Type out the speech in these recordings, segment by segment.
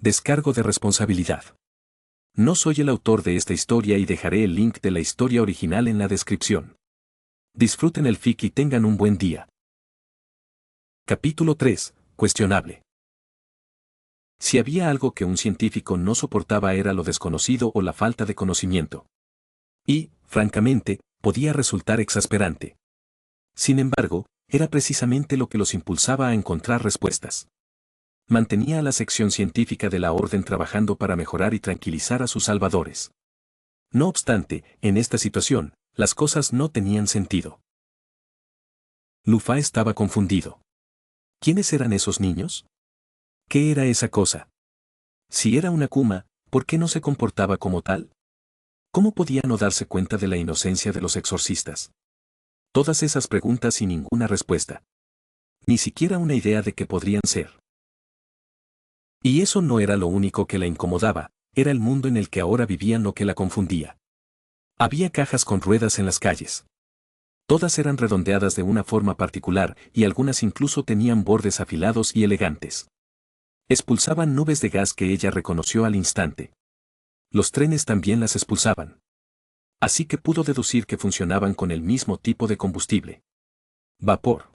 Descargo de responsabilidad. No soy el autor de esta historia y dejaré el link de la historia original en la descripción. Disfruten el fic y tengan un buen día. Capítulo 3. Cuestionable. Si había algo que un científico no soportaba era lo desconocido o la falta de conocimiento. Y, francamente, podía resultar exasperante. Sin embargo, era precisamente lo que los impulsaba a encontrar respuestas. Mantenía a la sección científica de la Orden trabajando para mejorar y tranquilizar a sus salvadores. No obstante, en esta situación, las cosas no tenían sentido. Lufa estaba confundido. ¿Quiénes eran esos niños? ¿Qué era esa cosa? Si era una Kuma, ¿por qué no se comportaba como tal? ¿Cómo podía no darse cuenta de la inocencia de los exorcistas? Todas esas preguntas y ninguna respuesta. Ni siquiera una idea de qué podrían ser. Y eso no era lo único que la incomodaba, era el mundo en el que ahora vivían lo que la confundía. Había cajas con ruedas en las calles. Todas eran redondeadas de una forma particular y algunas incluso tenían bordes afilados y elegantes. Expulsaban nubes de gas que ella reconoció al instante. Los trenes también las expulsaban. Así que pudo deducir que funcionaban con el mismo tipo de combustible. Vapor.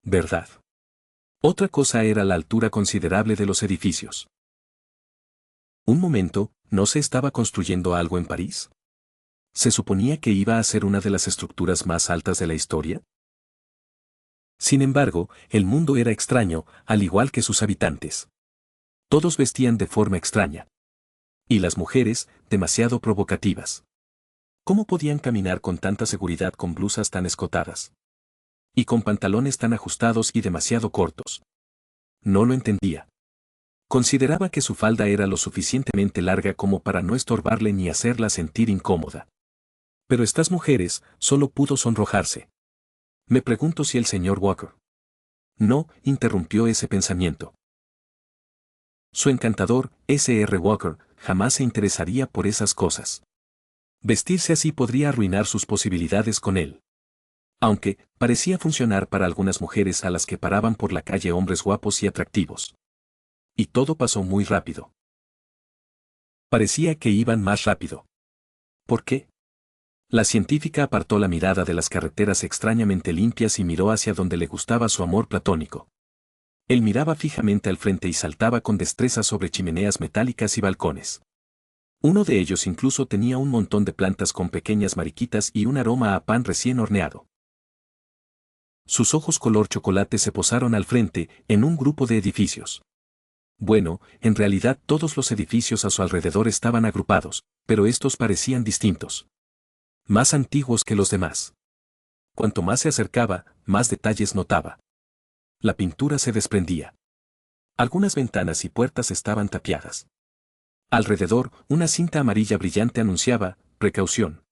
¿Verdad? Otra cosa era la altura considerable de los edificios. Un momento, ¿no se estaba construyendo algo en París? ¿Se suponía que iba a ser una de las estructuras más altas de la historia? Sin embargo, el mundo era extraño, al igual que sus habitantes. Todos vestían de forma extraña. Y las mujeres, demasiado provocativas. ¿Cómo podían caminar con tanta seguridad con blusas tan escotadas? Y con pantalones tan ajustados y demasiado cortos. No lo entendía. Consideraba que su falda era lo suficientemente larga como para no estorbarle ni hacerla sentir incómoda. Pero estas mujeres, solo pudo sonrojarse. Me pregunto si el señor Walker. No, interrumpió ese pensamiento. Su encantador, S.R. Walker, jamás se interesaría por esas cosas. Vestirse así podría arruinar sus posibilidades con él. Aunque, parecía funcionar para algunas mujeres a las que paraban por la calle hombres guapos y atractivos. Y todo pasó muy rápido. Parecía que iban más rápido. ¿Por qué? La científica apartó la mirada de las carreteras extrañamente limpias y miró hacia donde le gustaba su amor platónico. Él miraba fijamente al frente y saltaba con destreza sobre chimeneas metálicas y balcones. Uno de ellos incluso tenía un montón de plantas con pequeñas mariquitas y un aroma a pan recién horneado. Sus ojos color chocolate se posaron al frente, en un grupo de edificios. Bueno, en realidad todos los edificios a su alrededor estaban agrupados, pero estos parecían distintos. Más antiguos que los demás. Cuanto más se acercaba, más detalles notaba. La pintura se desprendía. Algunas ventanas y puertas estaban tapiadas. Alrededor, una cinta amarilla brillante anunciaba, precaución.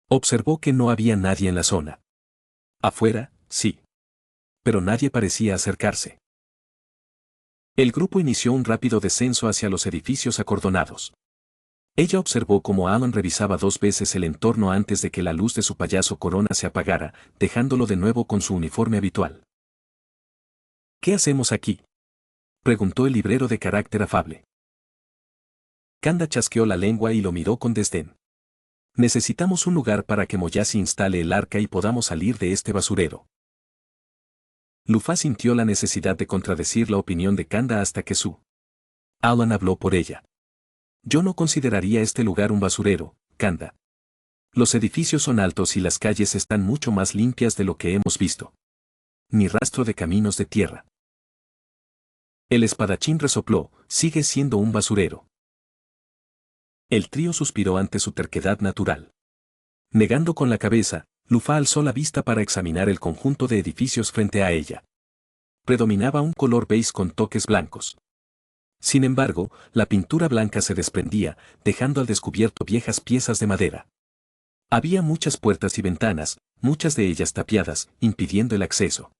Observó que no había nadie en la zona. Afuera, sí. Pero nadie parecía acercarse. El grupo inició un rápido descenso hacia los edificios acordonados. Ella observó cómo Alan revisaba 2 veces el entorno antes de que la luz de su payaso corona se apagara, dejándolo de nuevo con su uniforme habitual. ¿Qué hacemos aquí?, preguntó el librero de carácter afable. Kanda chasqueó la lengua y lo miró con desdén. Necesitamos un lugar para que Moyashi instale el arca y podamos salir de este basurero. Lufa sintió la necesidad de contradecir la opinión de Kanda hasta que Alan habló por ella. Yo no consideraría este lugar un basurero, Kanda. Los edificios son altos y las calles están mucho más limpias de lo que hemos visto. Ni rastro de caminos de tierra. El espadachín resopló, sigue siendo un basurero. El trío suspiró ante su terquedad natural. Negando con la cabeza, Lufa alzó la vista para examinar el conjunto de edificios frente a ella. Predominaba un color beige con toques blancos. Sin embargo, la pintura blanca se desprendía, dejando al descubierto viejas piezas de madera. Había muchas puertas y ventanas, muchas de ellas tapiadas, impidiendo el acceso.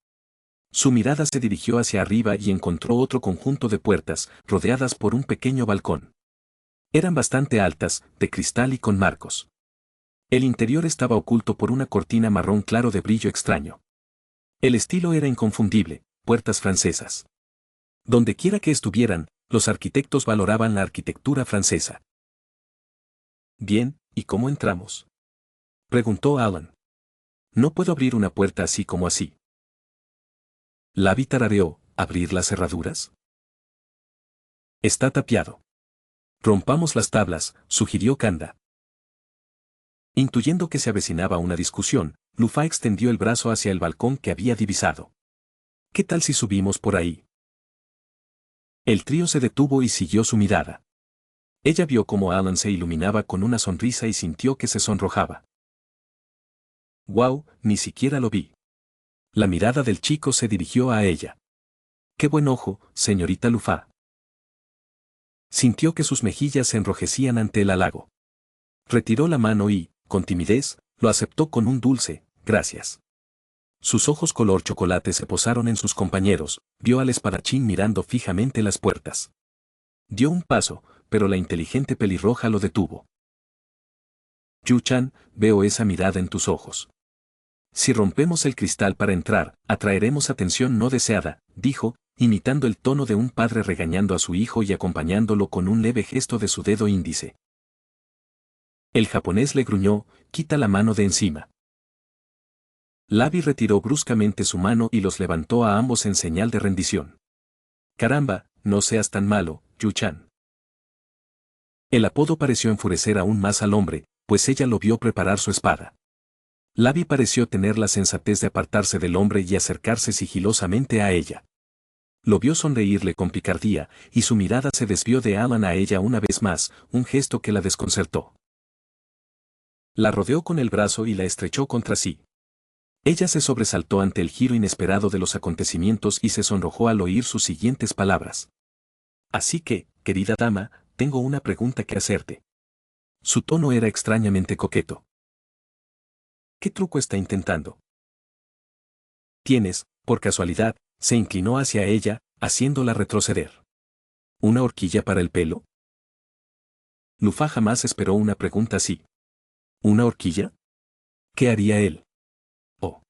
Su mirada se dirigió hacia arriba y encontró otro conjunto de puertas, rodeadas por un pequeño balcón. Eran bastante altas, de cristal y con marcos. El interior estaba oculto por una cortina marrón claro de brillo extraño. El estilo era inconfundible, puertas francesas. Dondequiera que estuvieran, Los arquitectos valoraban la arquitectura francesa. Bien, ¿y cómo entramos?, preguntó Alan. No puedo abrir una puerta así como así. Lavi tarareó, ¿abrir las cerraduras? Está tapiado. Rompamos las tablas, sugirió Kanda. Intuyendo que se avecinaba una discusión, Lufa extendió el brazo hacia el balcón que había divisado. ¿Qué tal si subimos por ahí? El trío se detuvo y siguió su mirada. Ella vio cómo Alan se iluminaba con una sonrisa y sintió que se sonrojaba. ¡Guau! Ni siquiera lo vi. La mirada del chico se dirigió a ella. ¡Qué buen ojo, señorita Lufa! Sintió que sus mejillas se enrojecían ante el halago. Retiró la mano y, con timidez, lo aceptó con un dulce, gracias. Sus ojos color chocolate se posaron en sus compañeros, vio al espadachín mirando fijamente las puertas. Dio un paso, pero la inteligente pelirroja lo detuvo. Yu-chan, veo esa mirada en tus ojos. Si rompemos el cristal para entrar, atraeremos atención no deseada, dijo, imitando el tono de un padre regañando a su hijo y acompañándolo con un leve gesto de su dedo índice. El japonés le gruñó, quita la mano de encima. Lavi retiró bruscamente su mano y los levantó a ambos en señal de rendición. Caramba, no seas tan malo, Yu-chan. El apodo pareció enfurecer aún más al hombre, pues ella lo vio preparar su espada. Lavi pareció tener la sensatez de apartarse del hombre y acercarse sigilosamente a ella. Lo vio sonreírle con picardía, y su mirada se desvió de Alan a ella una vez más, un gesto que la desconcertó. La rodeó con el brazo y la estrechó contra sí. Ella se sobresaltó ante el giro inesperado de los acontecimientos y se sonrojó al oír sus siguientes palabras. Así que, querida dama, tengo una pregunta que hacerte. Su tono era extrañamente coqueto. ¿Qué truco está intentando? Tienes, por casualidad, se inclinó hacia ella, haciéndola retroceder. ¿Una horquilla para el pelo? Lufa jamás esperó una pregunta así. ¿Una horquilla? ¿Qué haría él? Oh.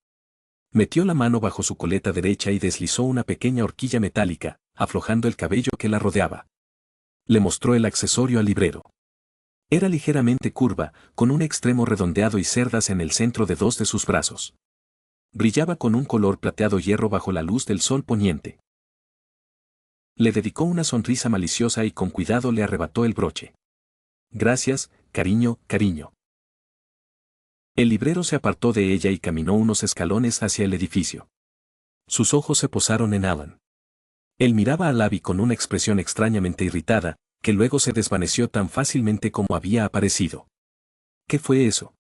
Metió la mano bajo su coleta derecha y deslizó una pequeña horquilla metálica, aflojando el cabello que la rodeaba. Le mostró el accesorio al librero. Era ligeramente curva, con un extremo redondeado y cerdas en el centro de dos de sus brazos. Brillaba con un color plateado hierro bajo la luz del sol poniente. Le dedicó una sonrisa maliciosa y con cuidado le arrebató el broche. Gracias, cariño, cariño. El librero se apartó de ella y caminó unos escalones hacia el edificio. Sus ojos se posaron en Alan. Él miraba a Lavi con una expresión extrañamente irritada, que luego se desvaneció tan fácilmente como había aparecido. ¿Qué fue eso?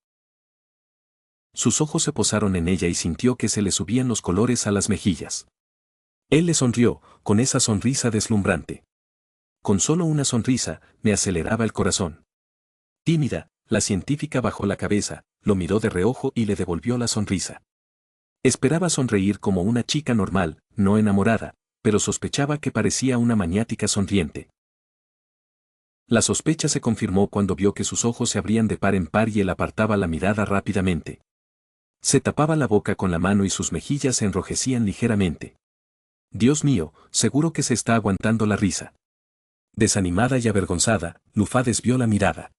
Sus ojos se posaron en ella y sintió que se le subían los colores a las mejillas. Él le sonrió, con esa sonrisa deslumbrante. Con solo una sonrisa, me aceleraba el corazón. Tímida, la científica bajó la cabeza, lo miró de reojo y le devolvió la sonrisa. Esperaba sonreír como una chica normal, no enamorada, pero sospechaba que parecía una maniática sonriente. La sospecha se confirmó cuando vio que sus ojos se abrían de par en par y él apartaba la mirada rápidamente. Se tapaba la boca con la mano y sus mejillas se enrojecían ligeramente. Dios mío, seguro que se está aguantando la risa. Desanimada y avergonzada, Lufa desvió la mirada.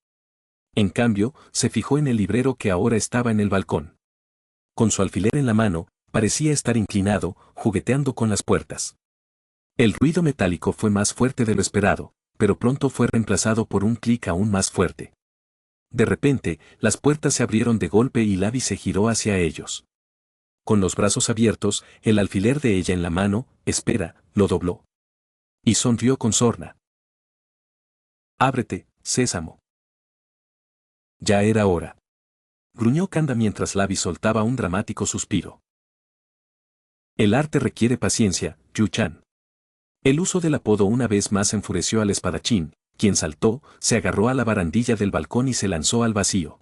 En cambio, se fijó en el librero que ahora estaba en el balcón. Con su alfiler en la mano, parecía estar inclinado, jugueteando con las puertas. El ruido metálico fue más fuerte de lo esperado, pero pronto fue reemplazado por un clic aún más fuerte. De repente, las puertas se abrieron de golpe y Lavi se giró hacia ellos. Con los brazos abiertos, el alfiler de ella en la mano, espera, lo dobló. Y sonrió con sorna. Ábrete, sésamo. Ya era hora. Gruñó Kanda mientras Lavi soltaba un dramático suspiro. El arte requiere paciencia, Yu-chan. El uso del apodo una vez más enfureció al espadachín, quien saltó, se agarró a la barandilla del balcón y se lanzó al vacío.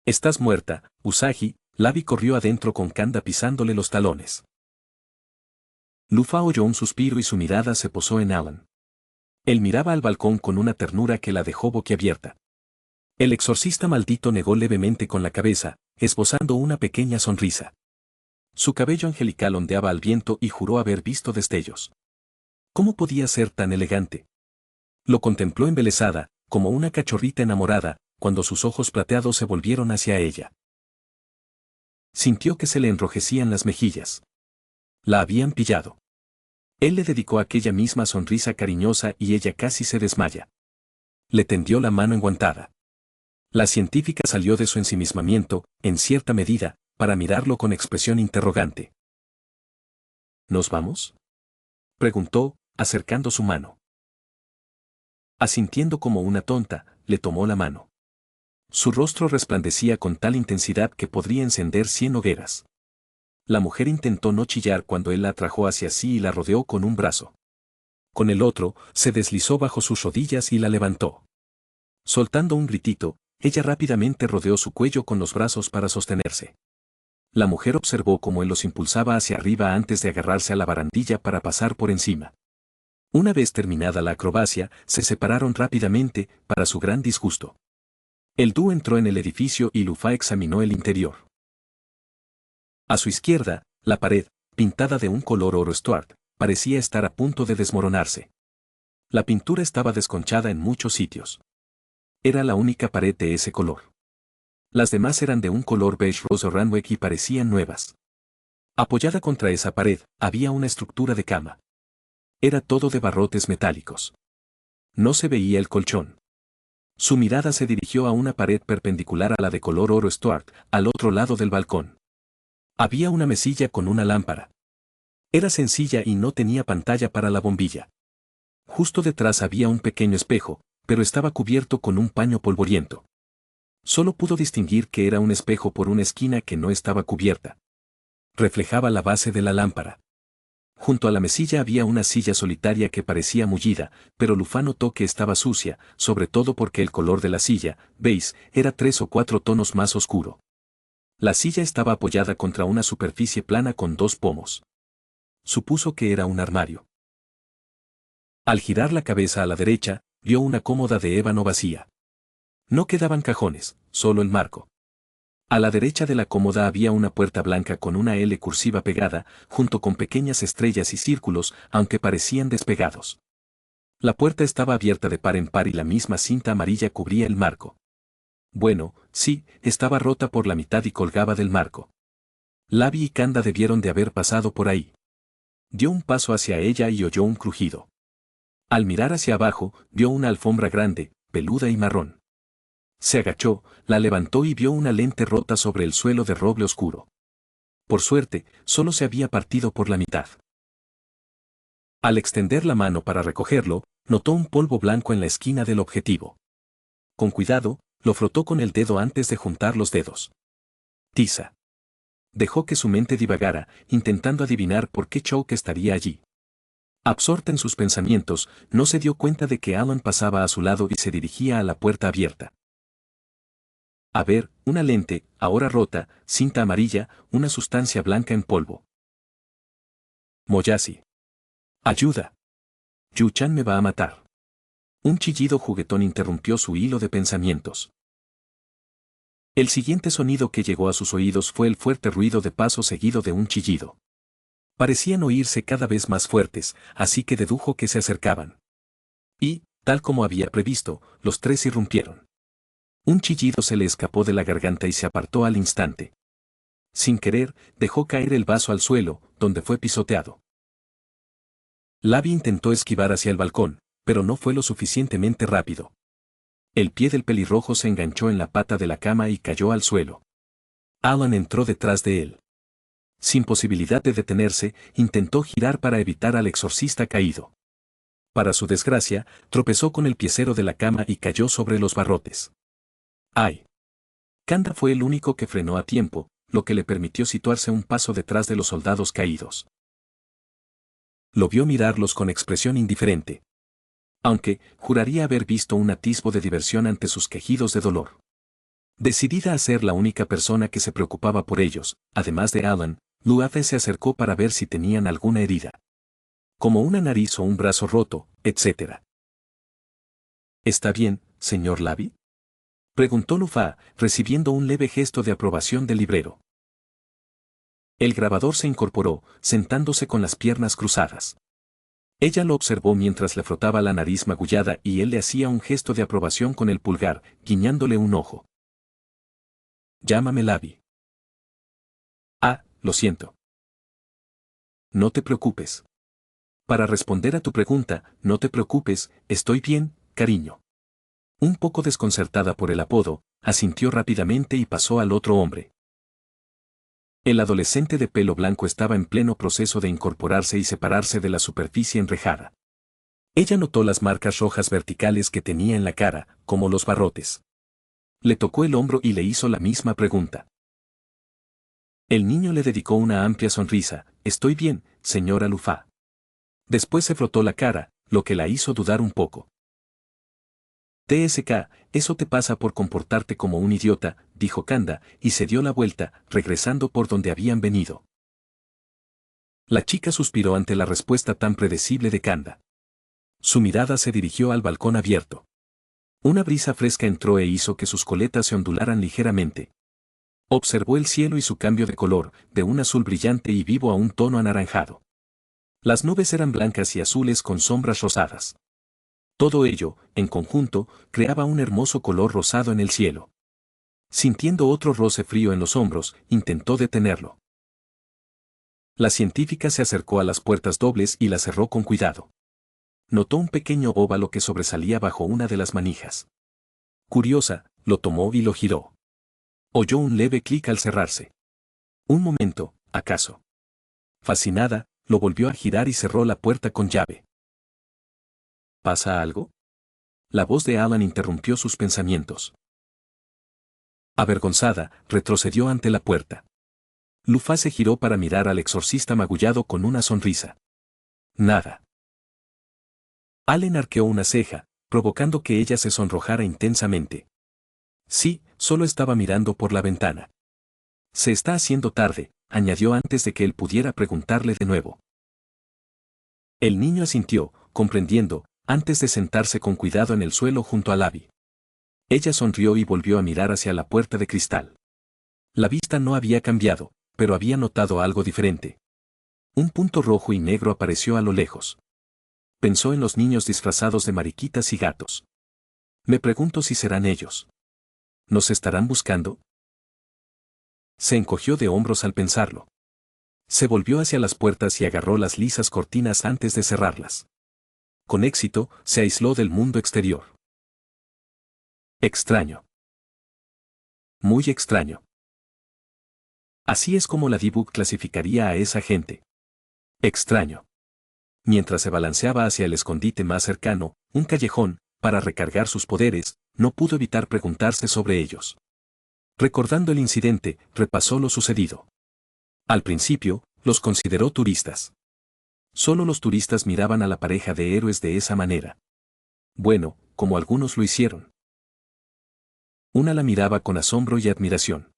Estás muerta, Usagi. Lavi corrió adentro con Kanda pisándole los talones. Lufa oyó un suspiro y su mirada se posó en Alan. Él miraba al balcón con una ternura que la dejó boquiabierta. El exorcista maldito negó levemente con la cabeza, esbozando una pequeña sonrisa. Su cabello angelical ondeaba al viento y juró haber visto destellos. ¿Cómo podía ser tan elegante? Lo contempló embelesada, como una cachorrita enamorada, cuando sus ojos plateados se volvieron hacia ella. Sintió que se le enrojecían las mejillas. La habían pillado. Él le dedicó aquella misma sonrisa cariñosa y ella casi se desmaya. Le tendió la mano enguantada. La científica salió de su ensimismamiento, en cierta medida, para mirarlo con expresión interrogante. ¿Nos vamos?, preguntó, acercando su mano. Asintiendo como una tonta, le tomó la mano. Su rostro resplandecía con tal intensidad que podría encender 100 hogueras. La mujer intentó no chillar cuando él la atrajo hacia sí y la rodeó con un brazo. Con el otro, se deslizó bajo sus rodillas y la levantó. Soltando un gritito, ella rápidamente rodeó su cuello con los brazos para sostenerse. La mujer observó cómo él los impulsaba hacia arriba antes de agarrarse a la barandilla para pasar por encima. Una vez terminada la acrobacia, se separaron rápidamente, para su gran disgusto. El dúo entró en el edificio y Lufá examinó el interior. A su izquierda, la pared, pintada de un color oro Stuart, parecía estar a punto de desmoronarse. La pintura estaba desconchada en muchos sitios. Era la única pared de ese color. Las demás eran de un color beige rose Ranwick y parecían nuevas. Apoyada contra esa pared, había una estructura de cama. Era todo de barrotes metálicos. No se veía el colchón. Su mirada se dirigió a una pared perpendicular a la de color oro Stuart, al otro lado del balcón. Había una mesilla con una lámpara. Era sencilla y no tenía pantalla para la bombilla. Justo detrás había un pequeño espejo, pero estaba cubierto con un paño polvoriento. Solo pudo distinguir que era un espejo por una esquina que no estaba cubierta. Reflejaba la base de la lámpara. Junto a la mesilla había una silla solitaria que parecía mullida, pero Lufá notó que estaba sucia, sobre todo porque el color de la silla, beige, era 3 o 4 tonos más oscuro. La silla estaba apoyada contra una superficie plana con 2 pomos. Supuso que era un armario. Al girar la cabeza a la derecha, vio una cómoda de ébano vacía. No quedaban cajones, solo el marco. A la derecha de la cómoda había una puerta blanca con una L cursiva pegada, junto con pequeñas estrellas y círculos, aunque parecían despegados. La puerta estaba abierta de par en par y la misma cinta amarilla cubría el marco. Bueno, sí, estaba rota por la mitad y colgaba del marco. Lavi y Kanda debieron de haber pasado por ahí. Dio un paso hacia ella y oyó un crujido. Al mirar hacia abajo, vio una alfombra grande, peluda y marrón. Se agachó, la levantó y vio una lente rota sobre el suelo de roble oscuro. Por suerte, solo se había partido por la mitad. Al extender la mano para recogerlo, notó un polvo blanco en la esquina del objetivo. Con cuidado, lo frotó con el dedo antes de juntar los dedos. Tiza. Dejó que su mente divagara, intentando adivinar por qué Choke estaría allí. Absorta en sus pensamientos, no se dio cuenta de que Alan pasaba a su lado y se dirigía a la puerta abierta. A ver, una lente, ahora rota, cinta amarilla, una sustancia blanca en polvo. Moyashi. Ayuda. Yu-chan me va a matar. Un chillido juguetón interrumpió su hilo de pensamientos. El siguiente sonido que llegó a sus oídos fue el fuerte ruido de paso seguido de un chillido. Parecían oírse cada vez más fuertes, así que dedujo que se acercaban. Y, tal como había previsto, los tres irrumpieron. Un chillido se le escapó de la garganta y se apartó al instante. Sin querer, dejó caer el vaso al suelo, donde fue pisoteado. Lavi intentó esquivar hacia el balcón, pero no fue lo suficientemente rápido. El pie del pelirrojo se enganchó en la pata de la cama y cayó al suelo. Alan entró detrás de él. Sin posibilidad de detenerse, intentó girar para evitar al exorcista caído. Para su desgracia, tropezó con el piecero de la cama y cayó sobre los barrotes. ¡Ay! Kanda fue el único que frenó a tiempo, lo que le permitió situarse un paso detrás de los soldados caídos. Lo vio mirarlos con expresión indiferente. Aunque, juraría haber visto un atisbo de diversión ante sus quejidos de dolor. Decidida a ser la única persona que se preocupaba por ellos, además de Alan, Luafe se acercó para ver si tenían alguna herida. Como una nariz o un brazo roto, etc. ¿Está bien, señor Lavi?, preguntó Lufá, recibiendo un leve gesto de aprobación del librero. El grabador se incorporó, sentándose con las piernas cruzadas. Ella lo observó mientras le frotaba la nariz magullada y él le hacía un gesto de aprobación con el pulgar, guiñándole un ojo. Llámame Lavi. Ah, lo siento. No te preocupes. Para responder a tu pregunta, no te preocupes, estoy bien, cariño. Un poco desconcertada por el apodo, asintió rápidamente y pasó al otro hombre. El adolescente de pelo blanco estaba en pleno proceso de incorporarse y separarse de la superficie enrejada. Ella notó las marcas rojas verticales que tenía en la cara, como los barrotes. Le tocó el hombro y le hizo la misma pregunta. El niño le dedicó una amplia sonrisa. Estoy bien, señora Lufá. Después se frotó la cara, lo que la hizo dudar un poco. TSK, eso te pasa por comportarte como un idiota, dijo Kanda, y se dio la vuelta, regresando por donde habían venido. La chica suspiró ante la respuesta tan predecible de Kanda. Su mirada se dirigió al balcón abierto. Una brisa fresca entró e hizo que sus coletas se ondularan ligeramente. Observó el cielo y su cambio de color, de un azul brillante y vivo a un tono anaranjado. Las nubes eran blancas y azules con sombras rosadas. Todo ello, en conjunto, creaba un hermoso color rosado en el cielo. Sintiendo otro roce frío en los hombros, intentó detenerlo. La científica se acercó a las puertas dobles y las cerró con cuidado. Notó un pequeño óvalo que sobresalía bajo una de las manijas. Curiosa, lo tomó y lo giró. Oyó un leve clic al cerrarse. Un momento, ¿acaso? Fascinada, lo volvió a girar y cerró la puerta con llave. ¿Pasa algo? La voz de Alan interrumpió sus pensamientos. Avergonzada, retrocedió ante la puerta. Lufá se giró para mirar al exorcista magullado con una sonrisa. Nada. Allen arqueó una ceja, provocando que ella se sonrojara intensamente. Sí, solo estaba mirando por la ventana. Se está haciendo tarde, añadió antes de que él pudiera preguntarle de nuevo. El niño asintió, comprendiendo, antes de sentarse con cuidado en el suelo junto a Lavi. Ella sonrió y volvió a mirar hacia la puerta de cristal. La vista no había cambiado, pero había notado algo diferente. Un punto rojo y negro apareció a lo lejos. Pensó en los niños disfrazados de mariquitas y gatos. Me pregunto si serán ellos. ¿Nos estarán buscando? Se encogió de hombros al pensarlo. Se volvió hacia las puertas y agarró las lisas cortinas antes de cerrarlas. Con éxito, se aisló del mundo exterior. Extraño. Muy extraño. Así es como la D-Book clasificaría a esa gente. Extraño. Mientras se balanceaba hacia el escondite más cercano, un callejón, para recargar sus poderes, no pudo evitar preguntarse sobre ellos. Recordando el incidente, repasó lo sucedido. Al principio, los consideró turistas. Solo los turistas miraban a la pareja de héroes de esa manera. Bueno, como algunos lo hicieron. Una la miraba con asombro y admiración.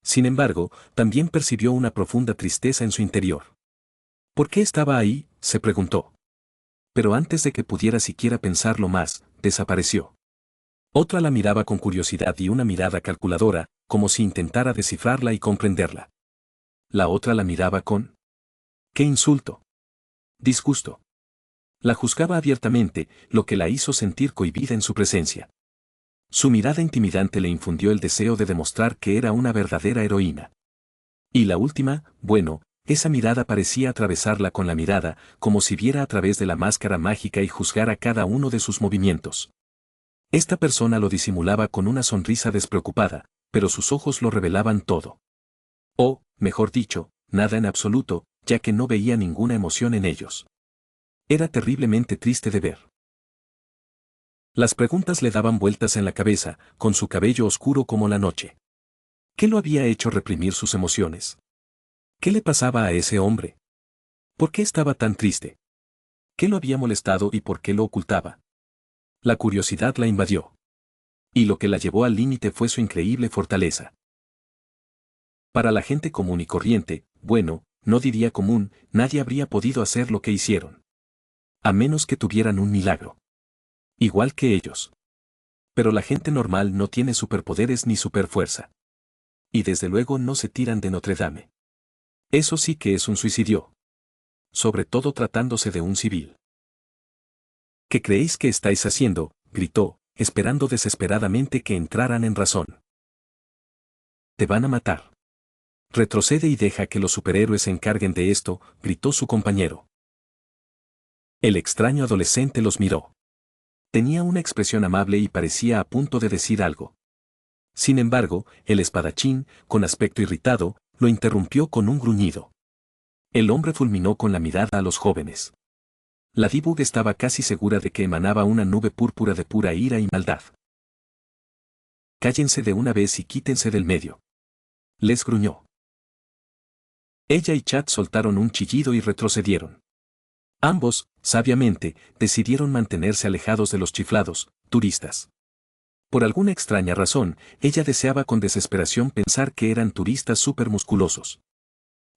Sin embargo, también percibió una profunda tristeza en su interior. ¿Por qué estaba ahí?, se preguntó. Pero antes de que pudiera siquiera pensarlo más, desapareció. Otra la miraba con curiosidad y una mirada calculadora, como si intentara descifrarla y comprenderla. La otra la miraba con... ¡Qué insulto! Disgusto. La juzgaba abiertamente, lo que la hizo sentir cohibida en su presencia. Su mirada intimidante le infundió el deseo de demostrar que era una verdadera heroína. Y la última, bueno, esa mirada parecía atravesarla con la mirada, como si viera a través de la máscara mágica y juzgara cada uno de sus movimientos. Esta persona lo disimulaba con una sonrisa despreocupada, pero sus ojos lo revelaban todo. O, mejor dicho, nada en absoluto, ya que no veía ninguna emoción en ellos. Era terriblemente triste de ver. Las preguntas le daban vueltas en la cabeza, con su cabello oscuro como la noche. ¿Qué lo había hecho reprimir sus emociones? ¿Qué le pasaba a ese hombre? ¿Por qué estaba tan triste? ¿Qué lo había molestado y por qué lo ocultaba? La curiosidad la invadió. Y lo que la llevó al límite fue su increíble fortaleza. Para la gente común y corriente, bueno, no diría común, nadie habría podido hacer lo que hicieron. A menos que tuvieran un milagro. Igual que ellos. Pero la gente normal no tiene superpoderes ni superfuerza. Y desde luego no se tiran de Notre Dame. Eso sí que es un suicidio. Sobre todo tratándose de un civil. ¿Qué creéis que estáis haciendo?, gritó, esperando desesperadamente que entraran en razón. Te van a matar. Retrocede y deja que los superhéroes se encarguen de esto, gritó su compañero. El extraño adolescente los miró. Tenía una expresión amable y parecía a punto de decir algo. Sin embargo, el espadachín, con aspecto irritado, lo interrumpió con un gruñido. El hombre fulminó con la mirada a los jóvenes. Ladybug estaba casi segura de que emanaba una nube púrpura de pura ira y maldad. Cállense de una vez y quítense del medio. Les gruñó. Ella y Chad soltaron un chillido y retrocedieron. Ambos, sabiamente, decidieron mantenerse alejados de los chiflados turistas. Por alguna extraña razón, ella deseaba con desesperación pensar que eran turistas supermusculosos.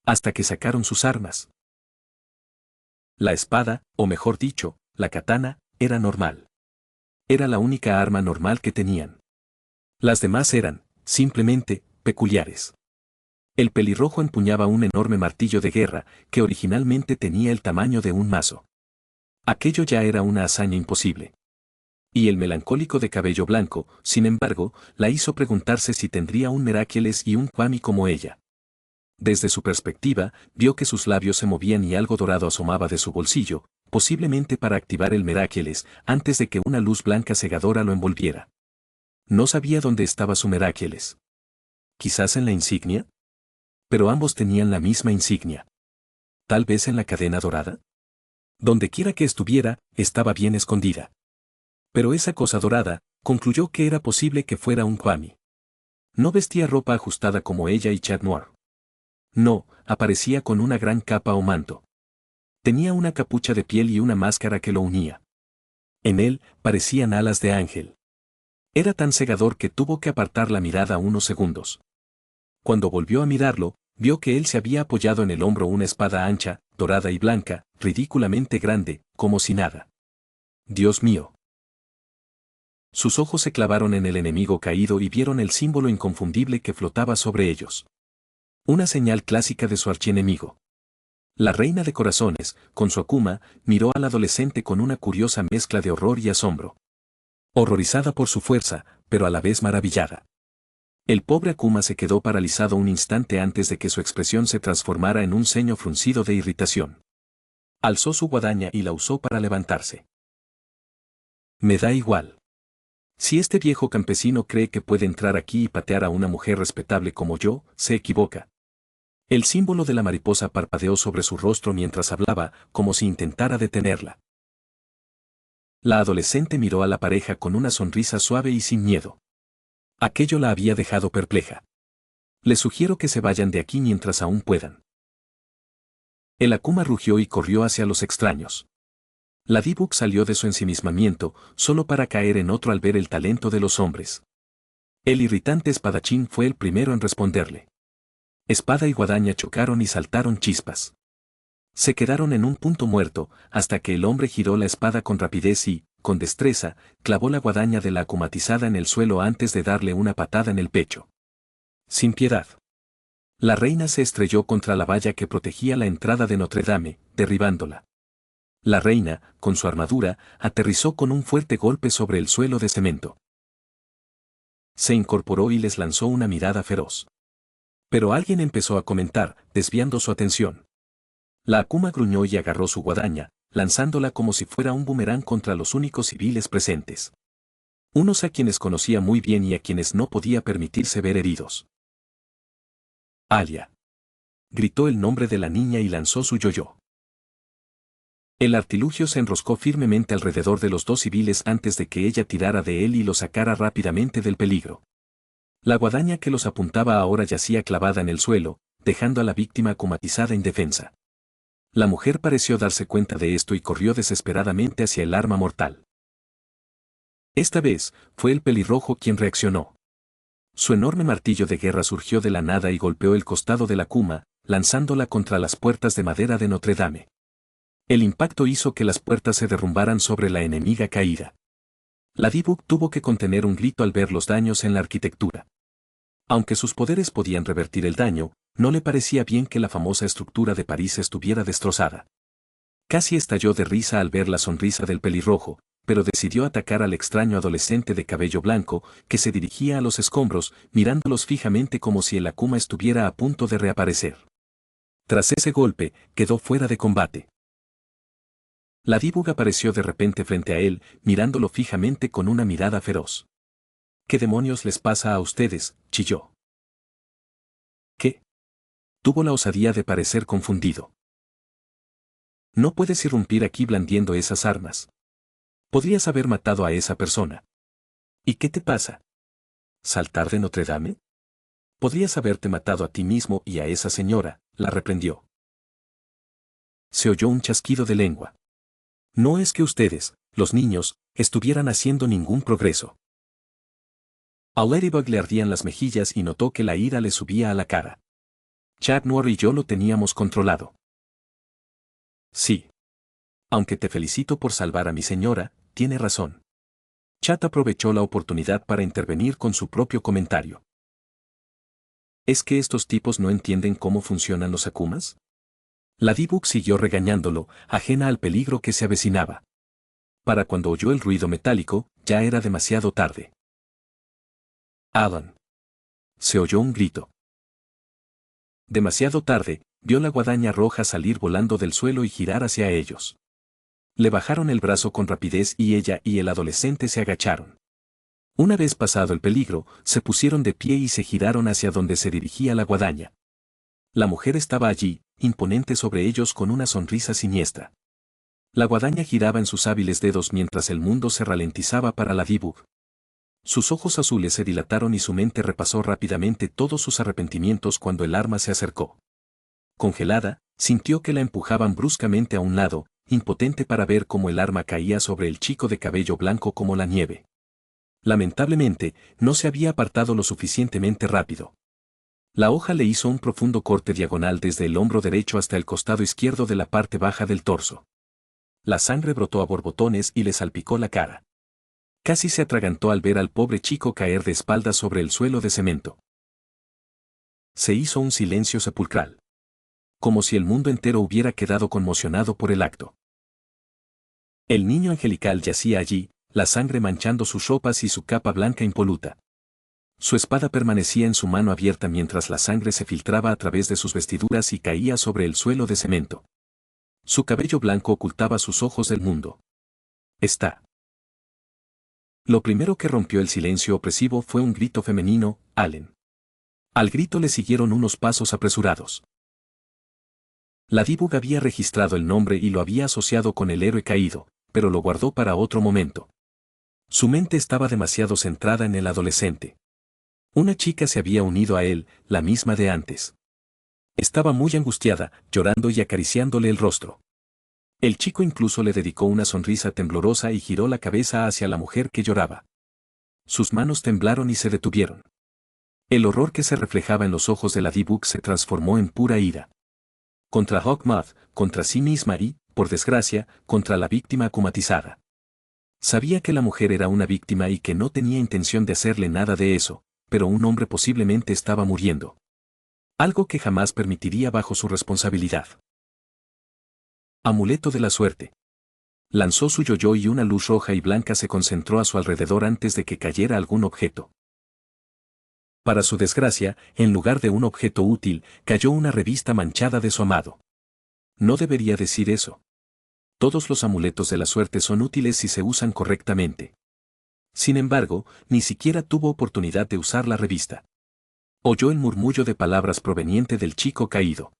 Hasta que sacaron sus armas. La espada, o mejor dicho, la katana, era normal. Era la única arma normal que tenían. Las demás eran, simplemente, peculiares. El pelirrojo empuñaba un enorme martillo de guerra, que originalmente tenía el tamaño de un mazo. Aquello ya era una hazaña imposible. Y el melancólico de cabello blanco, sin embargo, la hizo preguntarse si tendría un Merakiles y un Kwami como ella. Desde su perspectiva, vio que sus labios se movían y algo dorado asomaba de su bolsillo, posiblemente para activar el Merakiles, antes de que una luz blanca cegadora lo envolviera. No sabía dónde estaba su Merakiles. ¿Quizás en la insignia? Pero ambos tenían la misma insignia. ¿Tal vez en la cadena dorada? Dondequiera que estuviera, estaba bien escondida. Pero esa cosa dorada, concluyó que era posible que fuera un Kwami. No vestía ropa ajustada como ella y Chat Noir. No, aparecía con una gran capa o manto. Tenía una capucha de piel y una máscara que lo unía. En él, parecían alas de ángel. Era tan cegador que tuvo que apartar la mirada unos segundos. Cuando volvió a mirarlo, vio que él se había apoyado en el hombro una espada ancha, dorada y blanca, ridículamente grande, como si nada. Dios mío. Sus ojos se clavaron en el enemigo caído y vieron el símbolo inconfundible que flotaba sobre ellos. Una señal clásica de su archienemigo. La reina de corazones, con su Akuma, miró al adolescente con una curiosa mezcla de horror y asombro. Horrorizada por su fuerza, pero a la vez maravillada. El pobre Akuma se quedó paralizado un instante antes de que su expresión se transformara en un ceño fruncido de irritación. Alzó su guadaña y la usó para levantarse. Me da igual. Si este viejo campesino cree que puede entrar aquí y patear a una mujer respetable como yo, se equivoca. El símbolo de la mariposa parpadeó sobre su rostro mientras hablaba, como si intentara detenerla. La adolescente miró a la pareja con una sonrisa suave y sin miedo. Aquello la había dejado perpleja. Les sugiero que se vayan de aquí mientras aún puedan. El Akuma rugió y corrió hacia los extraños. Ladybug salió de su ensimismamiento, solo para caer en otro al ver el talento de los hombres. El irritante espadachín fue el primero en responderle. Espada y guadaña chocaron y saltaron chispas. Se quedaron en un punto muerto, hasta que el hombre giró la espada con rapidez y, con destreza, clavó la guadaña de la akumatizada en el suelo antes de darle una patada en el pecho. Sin piedad. La reina se estrelló contra la valla que protegía la entrada de Notre Dame, derribándola. La reina, con su armadura, aterrizó con un fuerte golpe sobre el suelo de cemento. Se incorporó y les lanzó una mirada feroz. Pero alguien empezó a comentar, desviando su atención. La Akuma gruñó y agarró su guadaña, lanzándola como si fuera un boomerang contra los únicos civiles presentes. Unos a quienes conocía muy bien y a quienes no podía permitirse ver heridos. Alia. Gritó el nombre de la niña y lanzó su yoyo. El artilugio se enroscó firmemente alrededor de los dos civiles antes de que ella tirara de él y lo sacara rápidamente del peligro. La guadaña que los apuntaba ahora yacía clavada en el suelo, dejando a la víctima akumatizada indefensa. La mujer pareció darse cuenta de esto y corrió desesperadamente hacia el arma mortal. Esta vez, fue el pelirrojo quien reaccionó. Su enorme martillo de guerra surgió de la nada y golpeó el costado de la Akuma, lanzándola contra las puertas de madera de Notre Dame. El impacto hizo que las puertas se derrumbaran sobre la enemiga caída. Ladybug tuvo que contener un grito al ver los daños en la arquitectura. Aunque sus poderes podían revertir el daño, no le parecía bien que la famosa estructura de París estuviera destrozada. Casi estalló de risa al ver la sonrisa del pelirrojo, pero decidió atacar al extraño adolescente de cabello blanco, que se dirigía a los escombros, mirándolos fijamente como si el Akuma estuviera a punto de reaparecer. Tras ese golpe, quedó fuera de combate. La Dibug apareció de repente frente a él, mirándolo fijamente con una mirada feroz. ¿Qué demonios les pasa a ustedes?, chilló. ¿Qué? Tuvo la osadía de parecer confundido. No puedes irrumpir aquí blandiendo esas armas. Podrías haber matado a esa persona. ¿Y qué te pasa? ¿Saltar de Notre Dame? Podrías haberte matado a ti mismo y a esa señora, la reprendió. Se oyó un chasquido de lengua. No es que ustedes, los niños, estuvieran haciendo ningún progreso. A Ladybug le ardían las mejillas y notó que la ira le subía a la cara. Chat Noir y yo lo teníamos controlado. Sí. Aunque te felicito por salvar a mi señora, tiene razón. Chat aprovechó la oportunidad para intervenir con su propio comentario. ¿Es que estos tipos no entienden cómo funcionan los Akumas? La Dibug siguió regañándolo, ajena al peligro que se avecinaba. Para cuando oyó el ruido metálico, ya era demasiado tarde. Alan. Se oyó un grito. Demasiado tarde, vio la guadaña roja salir volando del suelo y girar hacia ellos. Le bajaron el brazo con rapidez y ella y el adolescente se agacharon. Una vez pasado el peligro, se pusieron de pie y se giraron hacia donde se dirigía la guadaña. La mujer estaba allí, imponente sobre ellos con una sonrisa siniestra. La guadaña giraba en sus hábiles dedos mientras el mundo se ralentizaba para la Dibug. Sus ojos azules se dilataron y su mente repasó rápidamente todos sus arrepentimientos cuando el arma se acercó. Congelada, sintió que la empujaban bruscamente a un lado, impotente para ver cómo el arma caía sobre el chico de cabello blanco como la nieve. Lamentablemente, no se había apartado lo suficientemente rápido. La hoja le hizo un profundo corte diagonal desde el hombro derecho hasta el costado izquierdo de la parte baja del torso. La sangre brotó a borbotones y le salpicó la cara. Casi se atragantó al ver al pobre chico caer de espaldas sobre el suelo de cemento. Se hizo un silencio sepulcral. Como si el mundo entero hubiera quedado conmocionado por el acto. El niño angelical yacía allí, la sangre manchando sus ropas y su capa blanca impoluta. Su espada permanecía en su mano abierta mientras la sangre se filtraba a través de sus vestiduras y caía sobre el suelo de cemento. Su cabello blanco ocultaba sus ojos del mundo. Está. Lo primero que rompió el silencio opresivo fue un grito femenino, Allen. Al grito le siguieron unos pasos apresurados. La Dibug había registrado el nombre y lo había asociado con el héroe caído, pero lo guardó para otro momento. Su mente estaba demasiado centrada en el adolescente. Una chica se había unido a él, la misma de antes. Estaba muy angustiada, llorando y acariciándole el rostro. El chico incluso le dedicó una sonrisa temblorosa y giró la cabeza hacia la mujer que lloraba. Sus manos temblaron y se detuvieron. El horror que se reflejaba en los ojos de la Dibug se transformó en pura ira. Contra Hawkmoth, contra sí misma y, por desgracia, contra la víctima akumatizada. Sabía que la mujer era una víctima y que no tenía intención de hacerle nada de eso, pero un hombre posiblemente estaba muriendo. Algo que jamás permitiría bajo su responsabilidad. Amuleto de la suerte. Lanzó su yo-yo y una luz roja y blanca se concentró a su alrededor antes de que cayera algún objeto. Para su desgracia, en lugar de un objeto útil, cayó una revista manchada de su amado. No debería decir eso. Todos los amuletos de la suerte son útiles si se usan correctamente. Sin embargo, ni siquiera tuvo oportunidad de usar la revista. Oyó el murmullo de palabras proveniente del chico caído.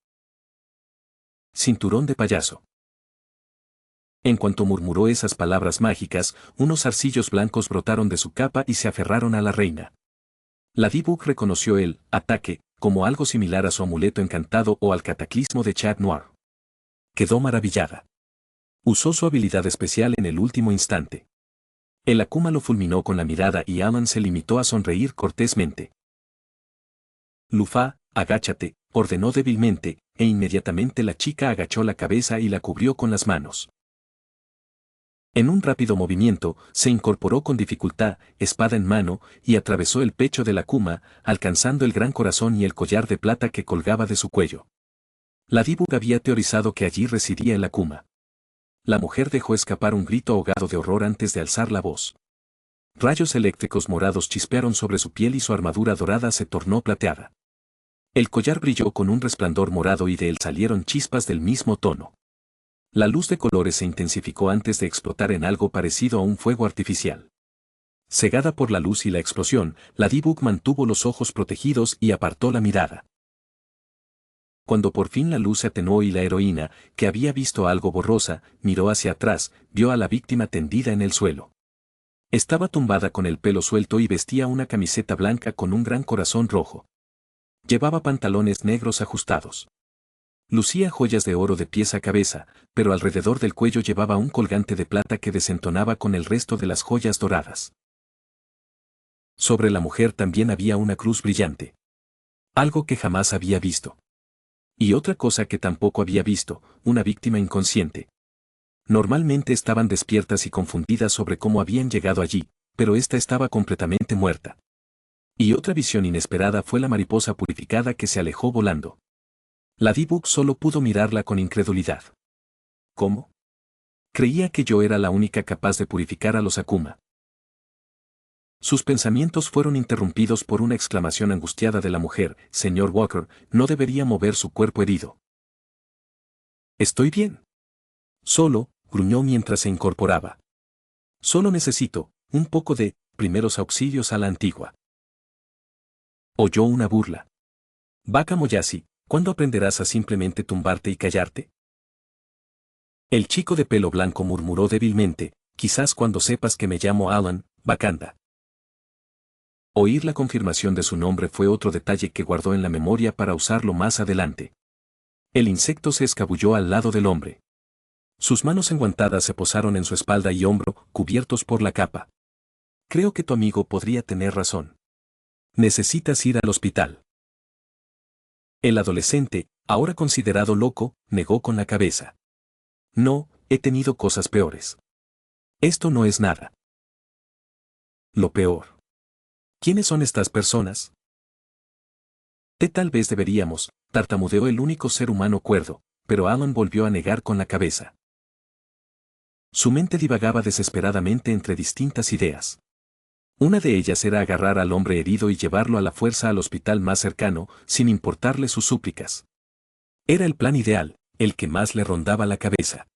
Cinturón de payaso. En cuanto murmuró esas palabras mágicas, unos zarcillos blancos brotaron de su capa y se aferraron a la reina. La Dibug reconoció el ataque como algo similar a su amuleto encantado o al cataclismo de Chat Noir. Quedó maravillada. Usó su habilidad especial en el último instante. El Akuma lo fulminó con la mirada y Alan se limitó a sonreír cortésmente. Lufa, agáchate, ordenó débilmente, e inmediatamente la chica agachó la cabeza y la cubrió con las manos. En un rápido movimiento, se incorporó con dificultad, espada en mano, y atravesó el pecho del Akuma, alcanzando el gran corazón y el collar de plata que colgaba de su cuello. La Dibug había teorizado que allí residía el Akuma. La mujer dejó escapar un grito ahogado de horror antes de alzar la voz. Rayos eléctricos morados chispearon sobre su piel y su armadura dorada se tornó plateada. El collar brilló con un resplandor morado y de él salieron chispas del mismo tono. La luz de colores se intensificó antes de explotar en algo parecido a un fuego artificial. Cegada por la luz y la explosión, la D-Bug mantuvo los ojos protegidos y apartó la mirada. Cuando por fin la luz se atenuó y la heroína, que había visto algo borrosa, miró hacia atrás, vio a la víctima tendida en el suelo. Estaba tumbada con el pelo suelto y vestía una camiseta blanca con un gran corazón rojo. Llevaba pantalones negros ajustados. Lucía joyas de oro de pies a cabeza, pero alrededor del cuello llevaba un colgante de plata que desentonaba con el resto de las joyas doradas. Sobre la mujer también había una cruz brillante. Algo que jamás había visto. Y otra cosa que tampoco había visto, una víctima inconsciente. Normalmente estaban despiertas y confundidas sobre cómo habían llegado allí, pero esta estaba completamente muerta. Y otra visión inesperada fue la mariposa purificada que se alejó volando. La D-Bug solo pudo mirarla con incredulidad. ¿Cómo? Creía que yo era la única capaz de purificar a los Akuma. Sus pensamientos fueron interrumpidos por una exclamación angustiada de la mujer. Señor Walker, no debería mover su cuerpo herido. Estoy bien. Solo, gruñó mientras se incorporaba. Solo necesito un poco de primeros auxilios a la antigua. Oyó una burla. Baka Moyashi, ¿cuándo aprenderás a simplemente tumbarte y callarte? El chico de pelo blanco murmuró débilmente, quizás cuando sepas que me llamo Alan, Bakanda. Oír la confirmación de su nombre fue otro detalle que guardó en la memoria para usarlo más adelante. El insecto se escabulló al lado del hombre. Sus manos enguantadas se posaron en su espalda y hombro, cubiertos por la capa. Creo que tu amigo podría tener razón. Necesitas ir al hospital. El adolescente, ahora considerado loco, negó con la cabeza. No, he tenido cosas peores. Esto no es nada. Lo peor. ¿Quiénes son estas personas? Tal vez deberíamos, tartamudeó el único ser humano cuerdo, pero Alan volvió a negar con la cabeza. Su mente divagaba desesperadamente entre distintas ideas. Una de ellas era agarrar al hombre herido y llevarlo a la fuerza al hospital más cercano, sin importarle sus súplicas. Era el plan ideal, el que más le rondaba la cabeza.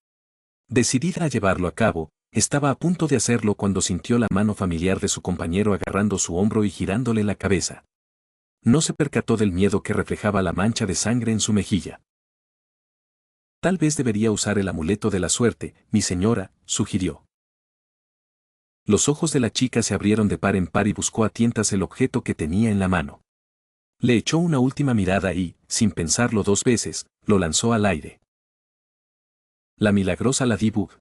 Decidida a llevarlo a cabo, estaba a punto de hacerlo cuando sintió la mano familiar de su compañero agarrando su hombro y girándole la cabeza. No se percató del miedo que reflejaba la mancha de sangre en su mejilla. Tal vez debería usar el amuleto de la suerte, mi señora, sugirió. Los ojos de la chica se abrieron de par en par y buscó a tientas el objeto que tenía en la mano. Le echó una última mirada y, sin pensarlo dos veces, lo lanzó al aire. La milagrosa Ladybug.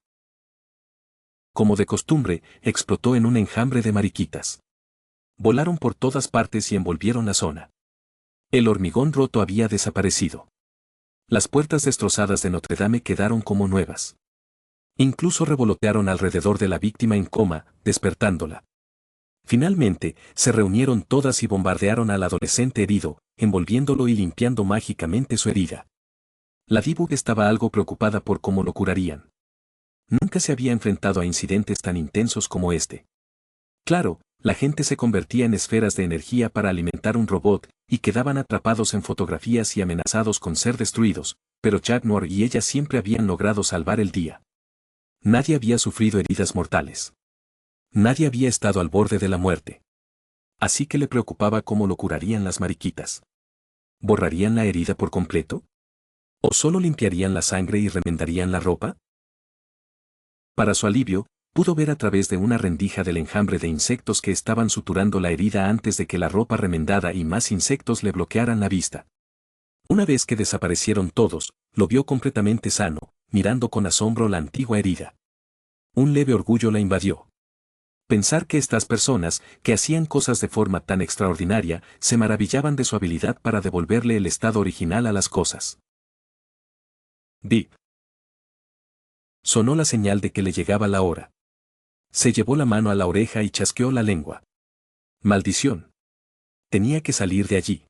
Como de costumbre, explotó en un enjambre de mariquitas. Volaron por todas partes y envolvieron la zona. El hormigón roto había desaparecido. Las puertas destrozadas de Notre Dame quedaron como nuevas. Incluso revolotearon alrededor de la víctima en coma, despertándola. Finalmente, se reunieron todas y bombardearon al adolescente herido, envolviéndolo y limpiando mágicamente su herida. La D-Bug estaba algo preocupada por cómo lo curarían. Nunca se había enfrentado a incidentes tan intensos como este. Claro, la gente se convertía en esferas de energía para alimentar un robot, y quedaban atrapados en fotografías y amenazados con ser destruidos, pero Chuck Norris y ella siempre habían logrado salvar el día. Nadie había sufrido heridas mortales. Nadie había estado al borde de la muerte. Así que le preocupaba cómo lo curarían las mariquitas. ¿Borrarían la herida por completo? ¿O solo limpiarían la sangre y remendarían la ropa? Para su alivio, pudo ver a través de una rendija del enjambre de insectos que estaban suturando la herida antes de que la ropa remendada y más insectos le bloquearan la vista. Una vez que desaparecieron todos, lo vio completamente sano, mirando con asombro la antigua herida. Un leve orgullo la invadió. Pensar que estas personas, que hacían cosas de forma tan extraordinaria, se maravillaban de su habilidad para devolverle el estado original a las cosas. Deep. Sonó la señal de que le llegaba la hora. Se llevó la mano a la oreja y chasqueó la lengua. Maldición. Tenía que salir de allí.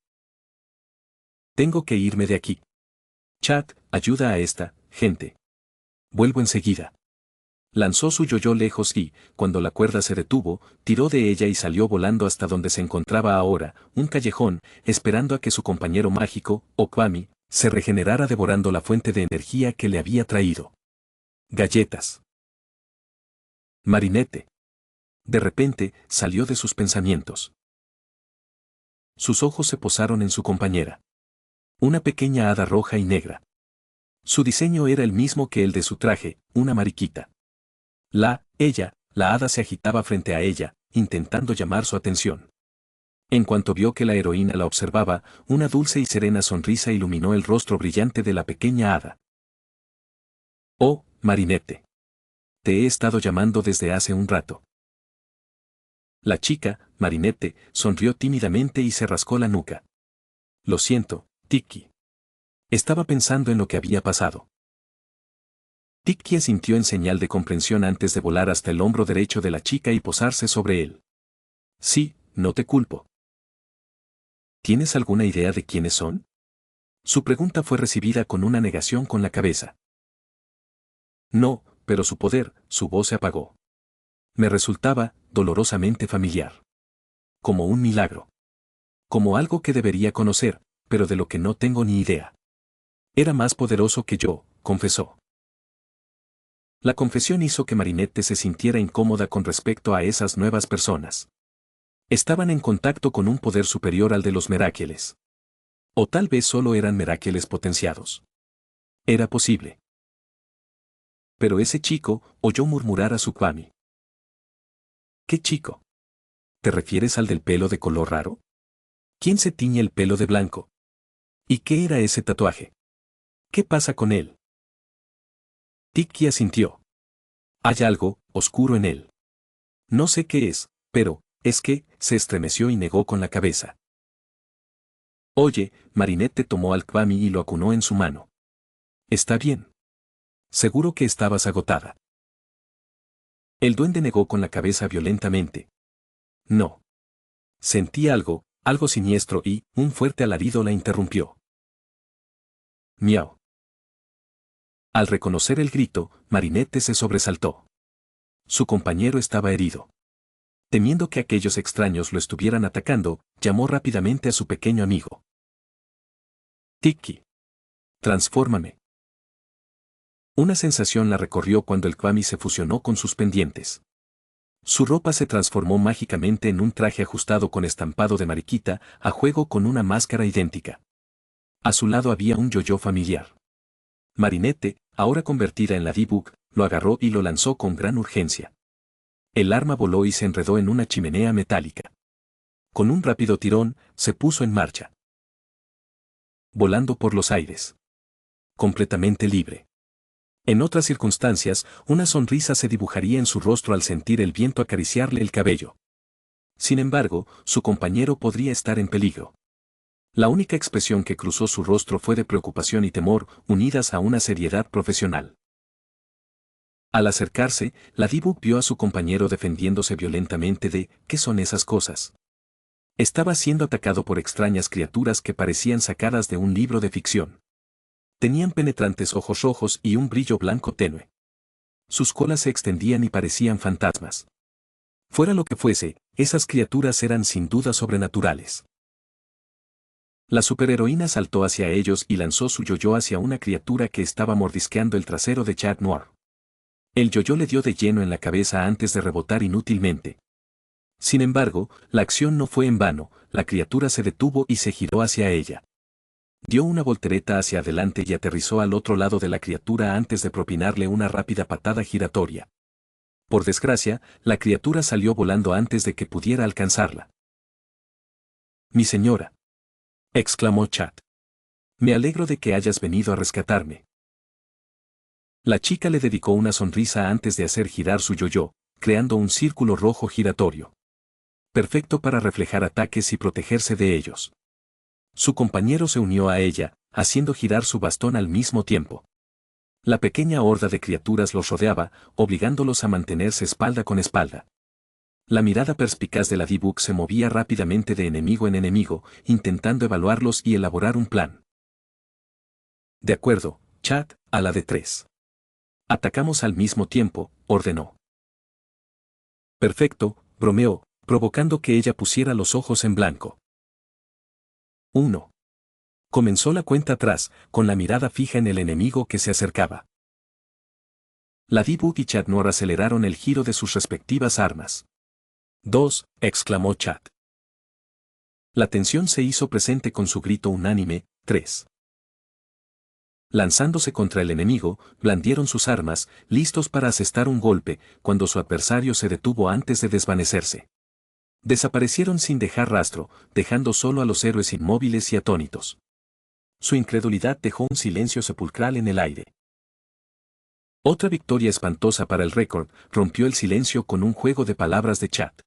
Tengo que irme de aquí. Chat, ayuda a esta gente. Vuelvo enseguida. Lanzó su yoyo lejos y, cuando la cuerda se detuvo, tiró de ella y salió volando hasta donde se encontraba ahora, un callejón, esperando a que su compañero mágico, Okwami, se regenerara devorando la fuente de energía que le había traído. Galletas. Marinette. De repente, salió de sus pensamientos. Sus ojos se posaron en su compañera. Una pequeña hada roja y negra. Su diseño era el mismo que el de su traje, una mariquita. La hada se agitaba frente a ella, intentando llamar su atención. En cuanto vio que la heroína la observaba, una dulce y serena sonrisa iluminó el rostro brillante de la pequeña hada. Oh, Marinette. Te he estado llamando desde hace un rato. La chica, Marinette, sonrió tímidamente y se rascó la nuca. Lo siento, Tiki. Estaba pensando en lo que había pasado. Tiki asintió en señal de comprensión antes de volar hasta el hombro derecho de la chica y posarse sobre él. Sí, no te culpo. ¿Tienes alguna idea de quiénes son? Su pregunta fue recibida con una negación con la cabeza. No, pero su poder, su voz se apagó. Me resultaba dolorosamente familiar. Como un milagro. Como algo que debería conocer, pero de lo que no tengo ni idea. Era más poderoso que yo, confesó. La confesión hizo que Marinette se sintiera incómoda con respecto a esas nuevas personas. Estaban en contacto con un poder superior al de los Merakieles. O tal vez solo eran Merakieles potenciados. Era posible. Pero ese chico oyó murmurar a su Kwami. ¿Qué chico? ¿Te refieres al del pelo de color raro? ¿Quién se tiñe el pelo de blanco? ¿Y qué era ese tatuaje? ¿Qué pasa con él? Tiki asintió. Hay algo oscuro en él. No sé qué es, pero, es que, se estremeció y negó con la cabeza. Oye, Marinette tomó al Kwami y lo acunó en su mano. Está bien. Seguro que estabas agotada. El duende negó con la cabeza violentamente. No. Sentí algo siniestro y, un fuerte alarido la interrumpió. Miau. Al reconocer el grito, Marinette se sobresaltó. Su compañero estaba herido. Temiendo que aquellos extraños lo estuvieran atacando, llamó rápidamente a su pequeño amigo. Tiki. Transfórmame. Una sensación la recorrió cuando el Kwami se fusionó con sus pendientes. Su ropa se transformó mágicamente en un traje ajustado con estampado de mariquita, a juego con una máscara idéntica. A su lado había un yoyo familiar. Marinette, ahora convertida en la D-Bug, lo agarró y lo lanzó con gran urgencia. El arma voló y se enredó en una chimenea metálica. Con un rápido tirón, se puso en marcha. Volando por los aires. Completamente libre. En otras circunstancias, una sonrisa se dibujaría en su rostro al sentir el viento acariciarle el cabello. Sin embargo, su compañero podría estar en peligro. La única expresión que cruzó su rostro fue de preocupación y temor, unidas a una seriedad profesional. Al acercarse, la D-Bug vio a su compañero defendiéndose violentamente de ¿qué son esas cosas? Estaba siendo atacado por extrañas criaturas que parecían sacadas de un libro de ficción. Tenían penetrantes ojos rojos y un brillo blanco tenue. Sus colas se extendían y parecían fantasmas. Fuera lo que fuese, esas criaturas eran sin duda sobrenaturales. La superheroína saltó hacia ellos y lanzó su yoyo hacia una criatura que estaba mordisqueando el trasero de Chat Noir. El yoyo le dio de lleno en la cabeza antes de rebotar inútilmente. Sin embargo, la acción no fue en vano, la criatura se detuvo y se giró hacia ella. Dio una voltereta hacia adelante y aterrizó al otro lado de la criatura antes de propinarle una rápida patada giratoria. Por desgracia, la criatura salió volando antes de que pudiera alcanzarla. «Mi señora», exclamó Chat. «Me alegro de que hayas venido a rescatarme». La chica le dedicó una sonrisa antes de hacer girar su yoyo, creando un círculo rojo giratorio. Perfecto para reflejar ataques y protegerse de ellos. Su compañero se unió a ella, haciendo girar su bastón al mismo tiempo. La pequeña horda de criaturas los rodeaba, obligándolos a mantenerse espalda con espalda. La mirada perspicaz de la D-Bug se movía rápidamente de enemigo en enemigo, intentando evaluarlos y elaborar un plan. De acuerdo, Chat, a la de 3. Atacamos al mismo tiempo, ordenó. Perfecto, bromeó, provocando que ella pusiera los ojos en blanco. 1. Comenzó la cuenta atrás, con la mirada fija en el enemigo que se acercaba. Ladybug y Chat Noir aceleraron el giro de sus respectivas armas. 2, exclamó Chat. La tensión se hizo presente con su grito unánime. 3. Lanzándose contra el enemigo, blandieron sus armas, listos para asestar un golpe, cuando su adversario se detuvo antes de desvanecerse. Desaparecieron sin dejar rastro, dejando solo a los héroes inmóviles y atónitos. Su incredulidad dejó un silencio sepulcral en el aire. Otra victoria espantosa para el récord rompió el silencio con un juego de palabras de Chat.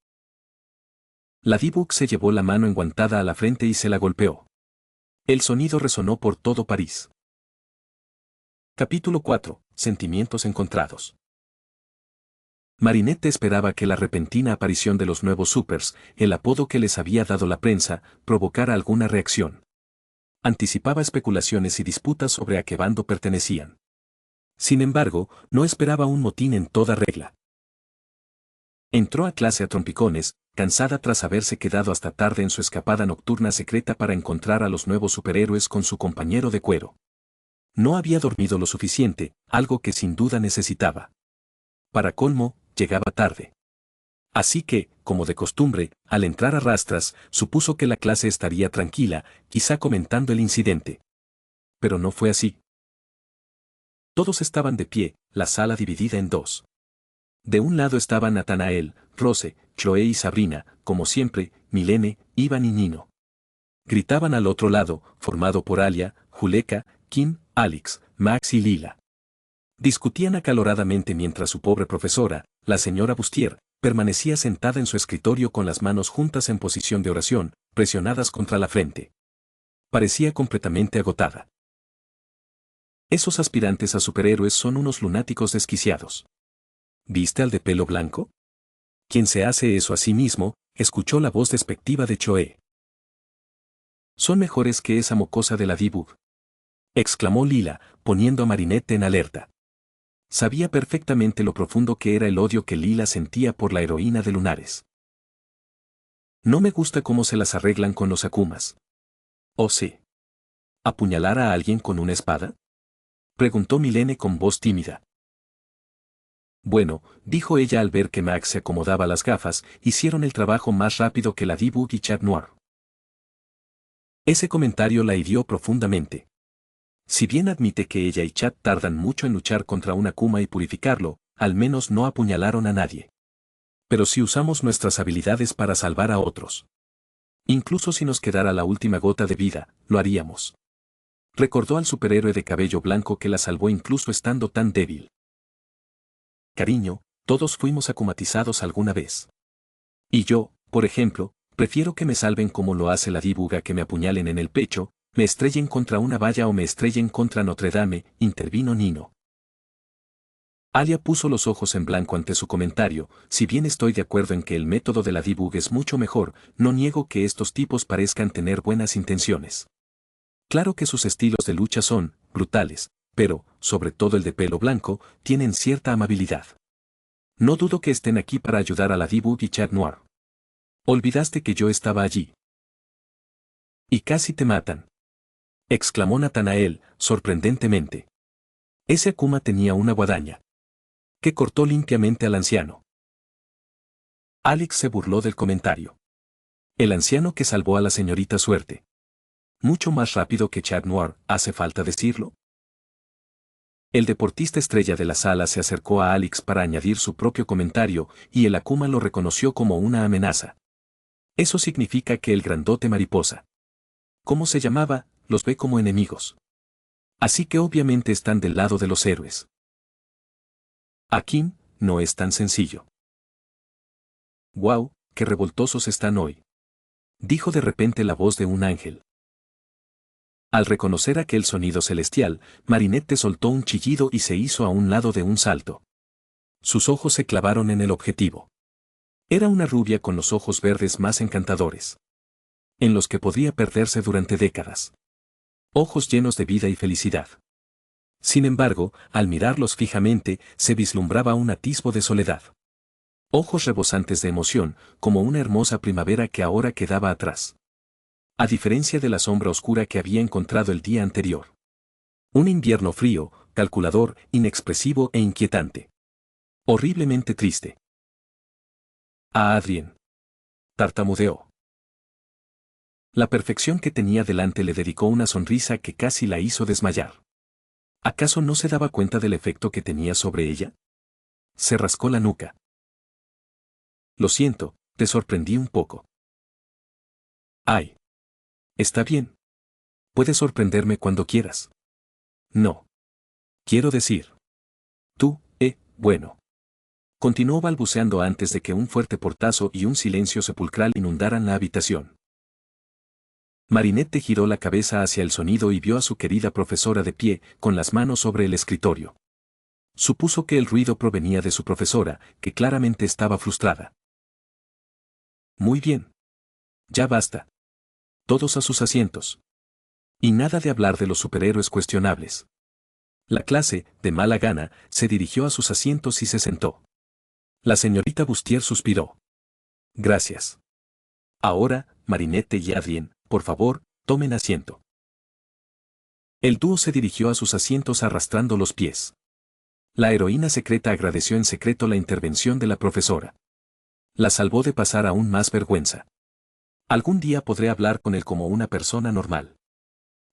Ladybug se llevó la mano enguantada a la frente y se la golpeó. El sonido resonó por todo París. Capítulo 4. Sentimientos encontrados. Marinette esperaba que la repentina aparición de los nuevos Supers, el apodo que les había dado la prensa, provocara alguna reacción. Anticipaba especulaciones y disputas sobre a qué bando pertenecían. Sin embargo, no esperaba un motín en toda regla. Entró a clase a trompicones, cansada tras haberse quedado hasta tarde en su escapada nocturna secreta para encontrar a los nuevos superhéroes con su compañero de cuero. No había dormido lo suficiente, algo que sin duda necesitaba. Para colmo, llegaba tarde. Así que, como de costumbre, al entrar a rastras, supuso que la clase estaría tranquila, quizá comentando el incidente. Pero no fue así. Todos estaban de pie, la sala dividida en dos. De un lado estaban Nathanael, Rose, Chloe y Sabrina, como siempre, Milene, Ivan y Nino. Gritaban al otro lado, formado por Alia, Juleka, Kim, Alex, Max y Lila. Discutían acaloradamente mientras su pobre profesora, la señora Bustier, permanecía sentada en su escritorio con las manos juntas en posición de oración, presionadas contra la frente. Parecía completamente agotada. Esos aspirantes a superhéroes son unos lunáticos desquiciados. ¿Viste al de pelo blanco? Quien se hace eso a sí mismo, escuchó la voz despectiva de Choe. Son mejores que esa mocosa de Ladybug, exclamó Lila, poniendo a Marinette en alerta. Sabía perfectamente lo profundo que era el odio que Lila sentía por la heroína de Lunares. No me gusta cómo se las arreglan con los Akumas. ¿Oh sí? ¿Apuñalar a alguien con una espada? Preguntó Milene con voz tímida. Bueno, dijo ella al ver que Max se acomodaba las gafas, hicieron el trabajo más rápido que Ladybug y Chat Noir. Ese comentario la hirió profundamente. Si bien admite que ella y Chat tardan mucho en luchar contra un Akuma y purificarlo, al menos no apuñalaron a nadie. Pero si usamos nuestras habilidades para salvar a otros. Incluso si nos quedara la última gota de vida, lo haríamos. Recordó al superhéroe de cabello blanco que la salvó incluso estando tan débil. Cariño, todos fuimos akumatizados alguna vez. Y yo, por ejemplo, prefiero que me salven como lo hace Ladybug a que me apuñalen en el pecho, me estrellen contra una valla o me estrellen contra Notre Dame, intervino Nino. Alia puso los ojos en blanco ante su comentario. Si bien estoy de acuerdo en que el método de Ladybug es mucho mejor, no niego que estos tipos parezcan tener buenas intenciones. Claro que sus estilos de lucha son brutales, pero, sobre todo el de pelo blanco, tienen cierta amabilidad. No dudo que estén aquí para ayudar a Ladybug y Chat Noir. Olvidaste que yo estaba allí. Y casi te matan, exclamó Nathanael, sorprendentemente. Ese Akuma tenía una guadaña que cortó limpiamente al anciano. Alex se burló del comentario. El anciano que salvó a la señorita Suerte. Mucho más rápido que Chat Noir, ¿hace falta decirlo? El deportista estrella de la sala se acercó a Alex para añadir su propio comentario, y el Akuma lo reconoció como una amenaza. Eso significa que el grandote mariposa, ¿cómo se llamaba?, los ve como enemigos. Así que obviamente están del lado de los héroes. Aquí, no es tan sencillo. ¡Guau, qué revoltosos están hoy!, dijo de repente la voz de un ángel. Al reconocer aquel sonido celestial, Marinette soltó un chillido y se hizo a un lado de un salto. Sus ojos se clavaron en el objetivo. Era una rubia con los ojos verdes más encantadores, en los que podría perderse durante décadas. Ojos llenos de vida y felicidad. Sin embargo, al mirarlos fijamente, se vislumbraba un atisbo de soledad. Ojos rebosantes de emoción, como una hermosa primavera que ahora quedaba atrás. A diferencia de la sombra oscura que había encontrado el día anterior. Un invierno frío, calculador, inexpresivo e inquietante. Horriblemente triste. A Adrien. Tartamudeó. La perfección que tenía delante le dedicó una sonrisa que casi la hizo desmayar. ¿Acaso no se daba cuenta del efecto que tenía sobre ella? Se rascó la nuca. Lo siento, te sorprendí un poco. Ay. Está bien. Puedes sorprenderme cuando quieras. No. Quiero decir. Tú, bueno. Continuó balbuceando antes de que un fuerte portazo y un silencio sepulcral inundaran la habitación. Marinette giró la cabeza hacia el sonido y vio a su querida profesora de pie, con las manos sobre el escritorio. Supuso que el ruido provenía de su profesora, que claramente estaba frustrada. Muy bien. Ya basta. Todos a sus asientos. Y nada de hablar de los superhéroes cuestionables. La clase, de mala gana, se dirigió a sus asientos y se sentó. La señorita Bustier suspiró. Gracias. Ahora, Marinette y Adrien, por favor, tomen asiento. El dúo se dirigió a sus asientos arrastrando los pies. La heroína secreta agradeció en secreto la intervención de la profesora. La salvó de pasar aún más vergüenza. Algún día podré hablar con él como una persona normal.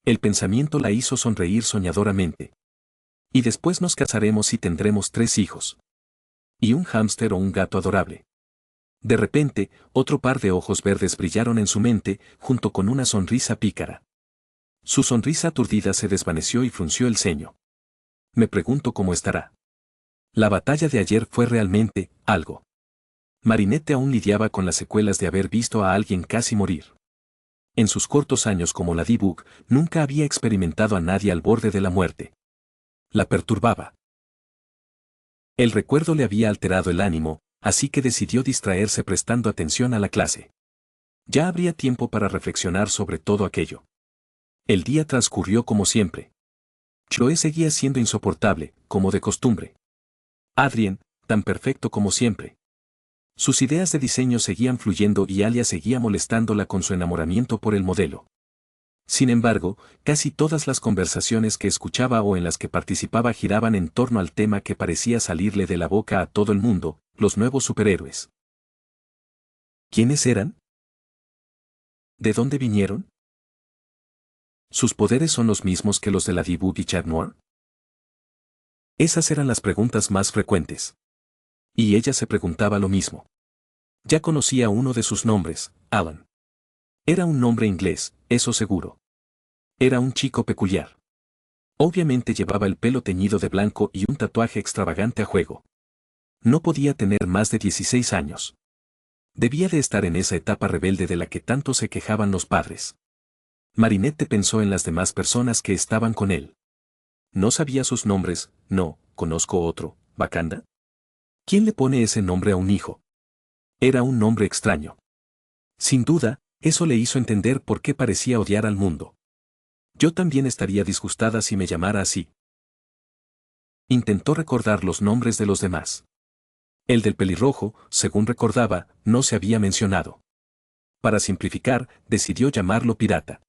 El pensamiento la hizo sonreír soñadoramente. Y después nos casaremos y tendremos 3 hijos. Y un hámster o un gato adorable. De repente, otro par de ojos verdes brillaron en su mente, junto con una sonrisa pícara. Su sonrisa aturdida se desvaneció y frunció el ceño. Me pregunto cómo estará. La batalla de ayer fue realmente algo. Marinette aún lidiaba con las secuelas de haber visto a alguien casi morir. En sus cortos años como Ladybug, nunca había experimentado a nadie al borde de la muerte. La perturbaba. El recuerdo le había alterado el ánimo, así que decidió distraerse prestando atención a la clase. Ya habría tiempo para reflexionar sobre todo aquello. El día transcurrió como siempre. Chloe seguía siendo insoportable, como de costumbre. Adrien, tan perfecto como siempre. Sus ideas de diseño seguían fluyendo y Alia seguía molestándola con su enamoramiento por el modelo. Sin embargo, casi todas las conversaciones que escuchaba o en las que participaba giraban en torno al tema que parecía salirle de la boca a todo el mundo, los nuevos superhéroes. ¿Quiénes eran? ¿De dónde vinieron? ¿Sus poderes son los mismos que los de Ladybug y Chat Noir? Esas eran las preguntas más frecuentes. Y ella se preguntaba lo mismo. Ya conocía uno de sus nombres, Alan. Era un nombre inglés, eso seguro. Era un chico peculiar. Obviamente llevaba el pelo teñido de blanco y un tatuaje extravagante a juego. No podía tener más de 16 años. Debía de estar en esa etapa rebelde de la que tanto se quejaban los padres. Marinette pensó en las demás personas que estaban con él. No sabía sus nombres, no, conozco otro, Wakanda. ¿Quién le pone ese nombre a un hijo? Era un nombre extraño. Sin duda, eso le hizo entender por qué parecía odiar al mundo. Yo también estaría disgustada si me llamara así. Intentó recordar los nombres de los demás. El del pelirrojo, según recordaba, no se había mencionado. Para simplificar, decidió llamarlo pirata.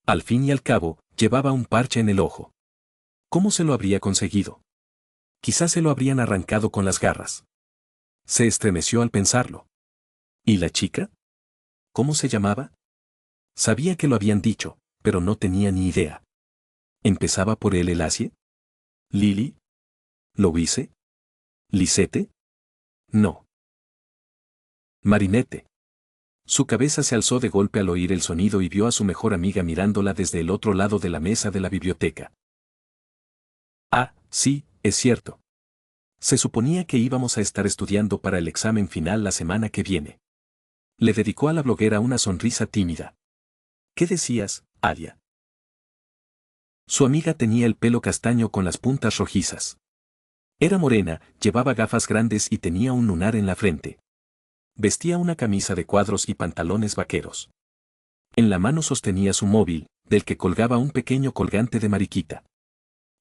Al fin y al cabo, llevaba un parche en el ojo. ¿Cómo se lo habría conseguido? Quizás se lo habrían arrancado con las garras. Se estremeció al pensarlo. ¿Y la chica? ¿Cómo se llamaba? Sabía que lo habían dicho, pero no tenía ni idea. ¿Empezaba por el Elacie? ¿Lily? ¿Louise? ¿Lisette? No. Marinette. Su cabeza se alzó de golpe al oír el sonido y vio a su mejor amiga mirándola desde el otro lado de la mesa de la biblioteca. Ah, sí, es cierto. Se suponía que íbamos a estar estudiando para el examen final la semana que viene. Le dedicó a la bloguera una sonrisa tímida. ¿Qué decías, Alia? Su amiga tenía el pelo castaño con las puntas rojizas. Era morena, llevaba gafas grandes y tenía un lunar en la frente. Vestía una camisa de cuadros y pantalones vaqueros. En la mano sostenía su móvil, del que colgaba un pequeño colgante de mariquita.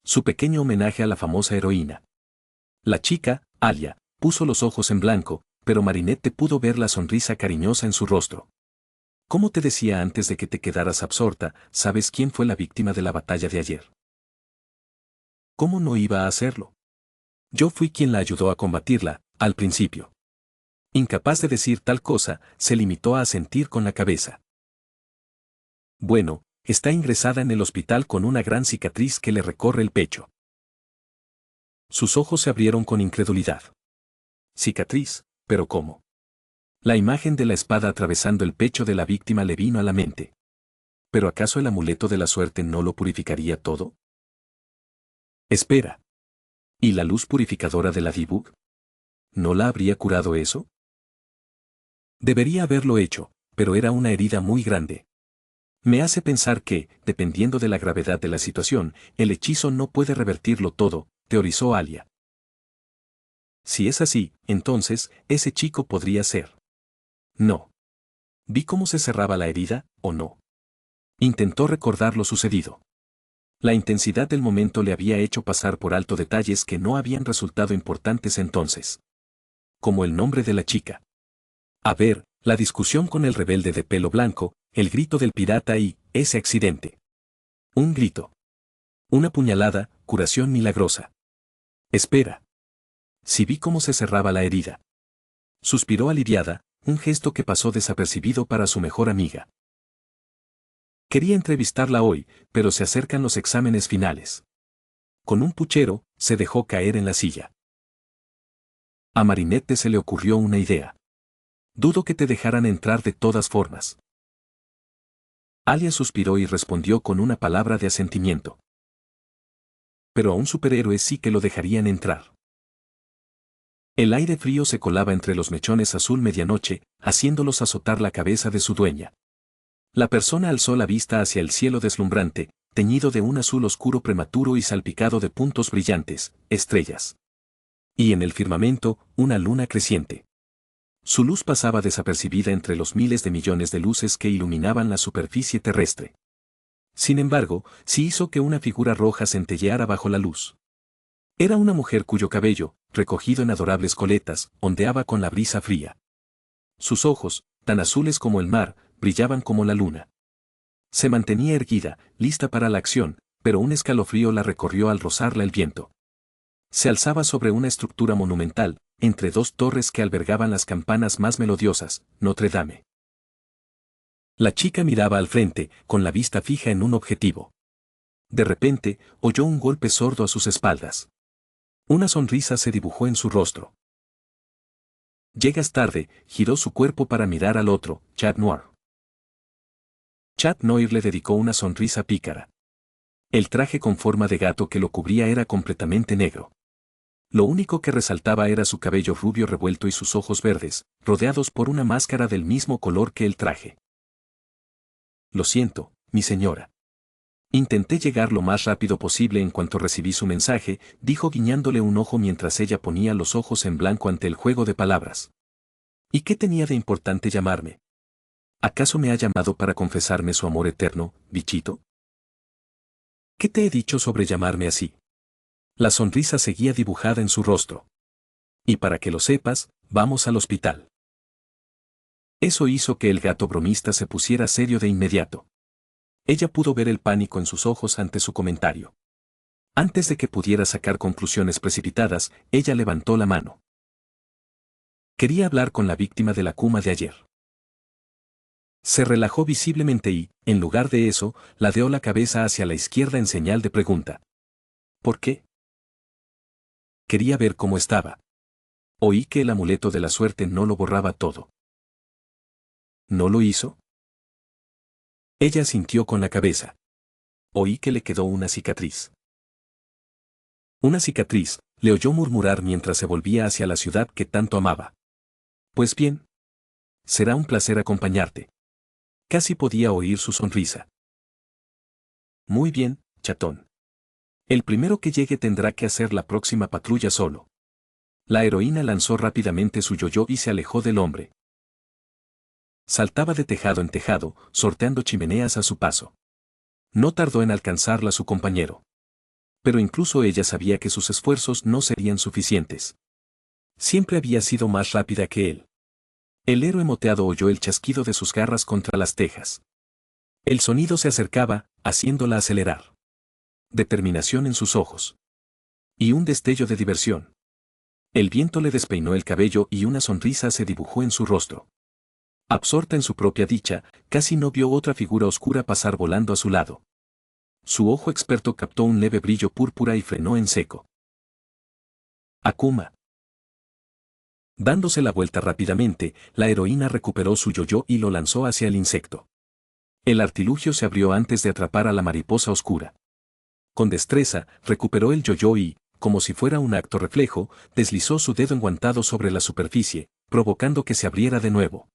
Su pequeño homenaje a la famosa heroína. La chica, Alia, puso los ojos en blanco, pero Marinette pudo ver la sonrisa cariñosa en su rostro. Como te decía antes de que te quedaras absorta, ¿sabes quién fue la víctima de la batalla de ayer? ¿Cómo no iba a hacerlo? Yo fui quien la ayudó a combatirla, al principio. Incapaz de decir tal cosa, se limitó a asentir con la cabeza. Bueno, está ingresada en el hospital con una gran cicatriz que le recorre el pecho. Sus ojos se abrieron con incredulidad. Cicatriz, ¿pero cómo? La imagen de la espada atravesando el pecho de la víctima le vino a la mente. ¿Pero acaso el amuleto de la suerte no lo purificaría todo? Espera. ¿Y la luz purificadora de la Dibug? ¿No la habría curado eso? Debería haberlo hecho, pero era una herida muy grande. Me hace pensar que, dependiendo de la gravedad de la situación, el hechizo no puede revertirlo todo, teorizó Alia. Si es así, entonces, ese chico podría ser. No. ¿Vi cómo se cerraba la herida, o no? Intentó recordar lo sucedido. La intensidad del momento le había hecho pasar por alto detalles que no habían resultado importantes entonces. Como el nombre de la chica. A ver, la discusión con el rebelde de pelo blanco, el grito del pirata y, ese accidente. Un grito. Una puñalada, curación milagrosa. Espera. Si vi cómo se cerraba la herida. Suspiró aliviada, un gesto que pasó desapercibido para su mejor amiga. Quería entrevistarla hoy, pero se acercan los exámenes finales. Con un puchero, se dejó caer en la silla. A Marinette se le ocurrió una idea. Dudo que te dejaran entrar de todas formas. Alia suspiró y respondió con una palabra de asentimiento. Pero a un superhéroe sí que lo dejarían entrar. El aire frío se colaba entre los mechones azul medianoche, haciéndolos azotar la cabeza de su dueña. La persona alzó la vista hacia el cielo deslumbrante, teñido de un azul oscuro prematuro y salpicado de puntos brillantes, estrellas. Y en el firmamento, una luna creciente. Su luz pasaba desapercibida entre los miles de millones de luces que iluminaban la superficie terrestre. Sin embargo, sí hizo que una figura roja centelleara bajo la luz. Era una mujer cuyo cabello, recogido en adorables coletas, ondeaba con la brisa fría. Sus ojos, tan azules como el mar, brillaban como la luna. Se mantenía erguida, lista para la acción, pero un escalofrío la recorrió al rozarla el viento. Se alzaba sobre una estructura monumental, entre dos torres que albergaban las campanas más melodiosas, Notre Dame. La chica miraba al frente, con la vista fija en un objetivo. De repente, oyó un golpe sordo a sus espaldas. Una sonrisa se dibujó en su rostro. Llegas tarde, giró su cuerpo para mirar al otro, Chat Noir. Chat Noir le dedicó una sonrisa pícara. El traje con forma de gato que lo cubría era completamente negro. Lo único que resaltaba era su cabello rubio revuelto y sus ojos verdes, rodeados por una máscara del mismo color que el traje. Lo siento, mi señora. Intenté llegar lo más rápido posible en cuanto recibí su mensaje, dijo guiñándole un ojo mientras ella ponía los ojos en blanco ante el juego de palabras. ¿Y qué tenía de importante llamarme? ¿Acaso me ha llamado para confesarme su amor eterno, bichito? ¿Qué te he dicho sobre llamarme así? La sonrisa seguía dibujada en su rostro. Y para que lo sepas, vamos al hospital. Eso hizo que el gato bromista se pusiera serio de inmediato. Ella pudo ver el pánico en sus ojos ante su comentario. Antes de que pudiera sacar conclusiones precipitadas, ella levantó la mano. Quería hablar con la víctima de la cuma de ayer. Se relajó visiblemente y, en lugar de eso, ladeó la cabeza hacia la izquierda en señal de pregunta. ¿Por qué? Quería ver cómo estaba. Oí que el amuleto de la suerte no lo borraba todo. ¿No lo hizo? Ella asintió con la cabeza. Oí que le quedó una cicatriz. Una cicatriz, le oyó murmurar mientras se volvía hacia la ciudad que tanto amaba. Pues bien. Será un placer acompañarte. Casi podía oír su sonrisa. Muy bien, chatón. El primero que llegue tendrá que hacer la próxima patrulla solo. La heroína lanzó rápidamente su yoyo y se alejó del hombre. Saltaba de tejado en tejado, sorteando chimeneas a su paso. No tardó en alcanzarla su compañero. Pero incluso ella sabía que sus esfuerzos no serían suficientes. Siempre había sido más rápida que él. El héroe moteado oyó el chasquido de sus garras contra las tejas. El sonido se acercaba, haciéndola acelerar. Determinación en sus ojos. Y un destello de diversión. El viento le despeinó el cabello y una sonrisa se dibujó en su rostro. Absorta en su propia dicha, casi no vio otra figura oscura pasar volando a su lado. Su ojo experto captó un leve brillo púrpura y frenó en seco. Akuma. Dándose la vuelta rápidamente, la heroína recuperó su yo-yo y lo lanzó hacia el insecto. El artilugio se abrió antes de atrapar a la mariposa oscura. Con destreza, recuperó el yo-yo y, como si fuera un acto reflejo, deslizó su dedo enguantado sobre la superficie, provocando que se abriera de nuevo.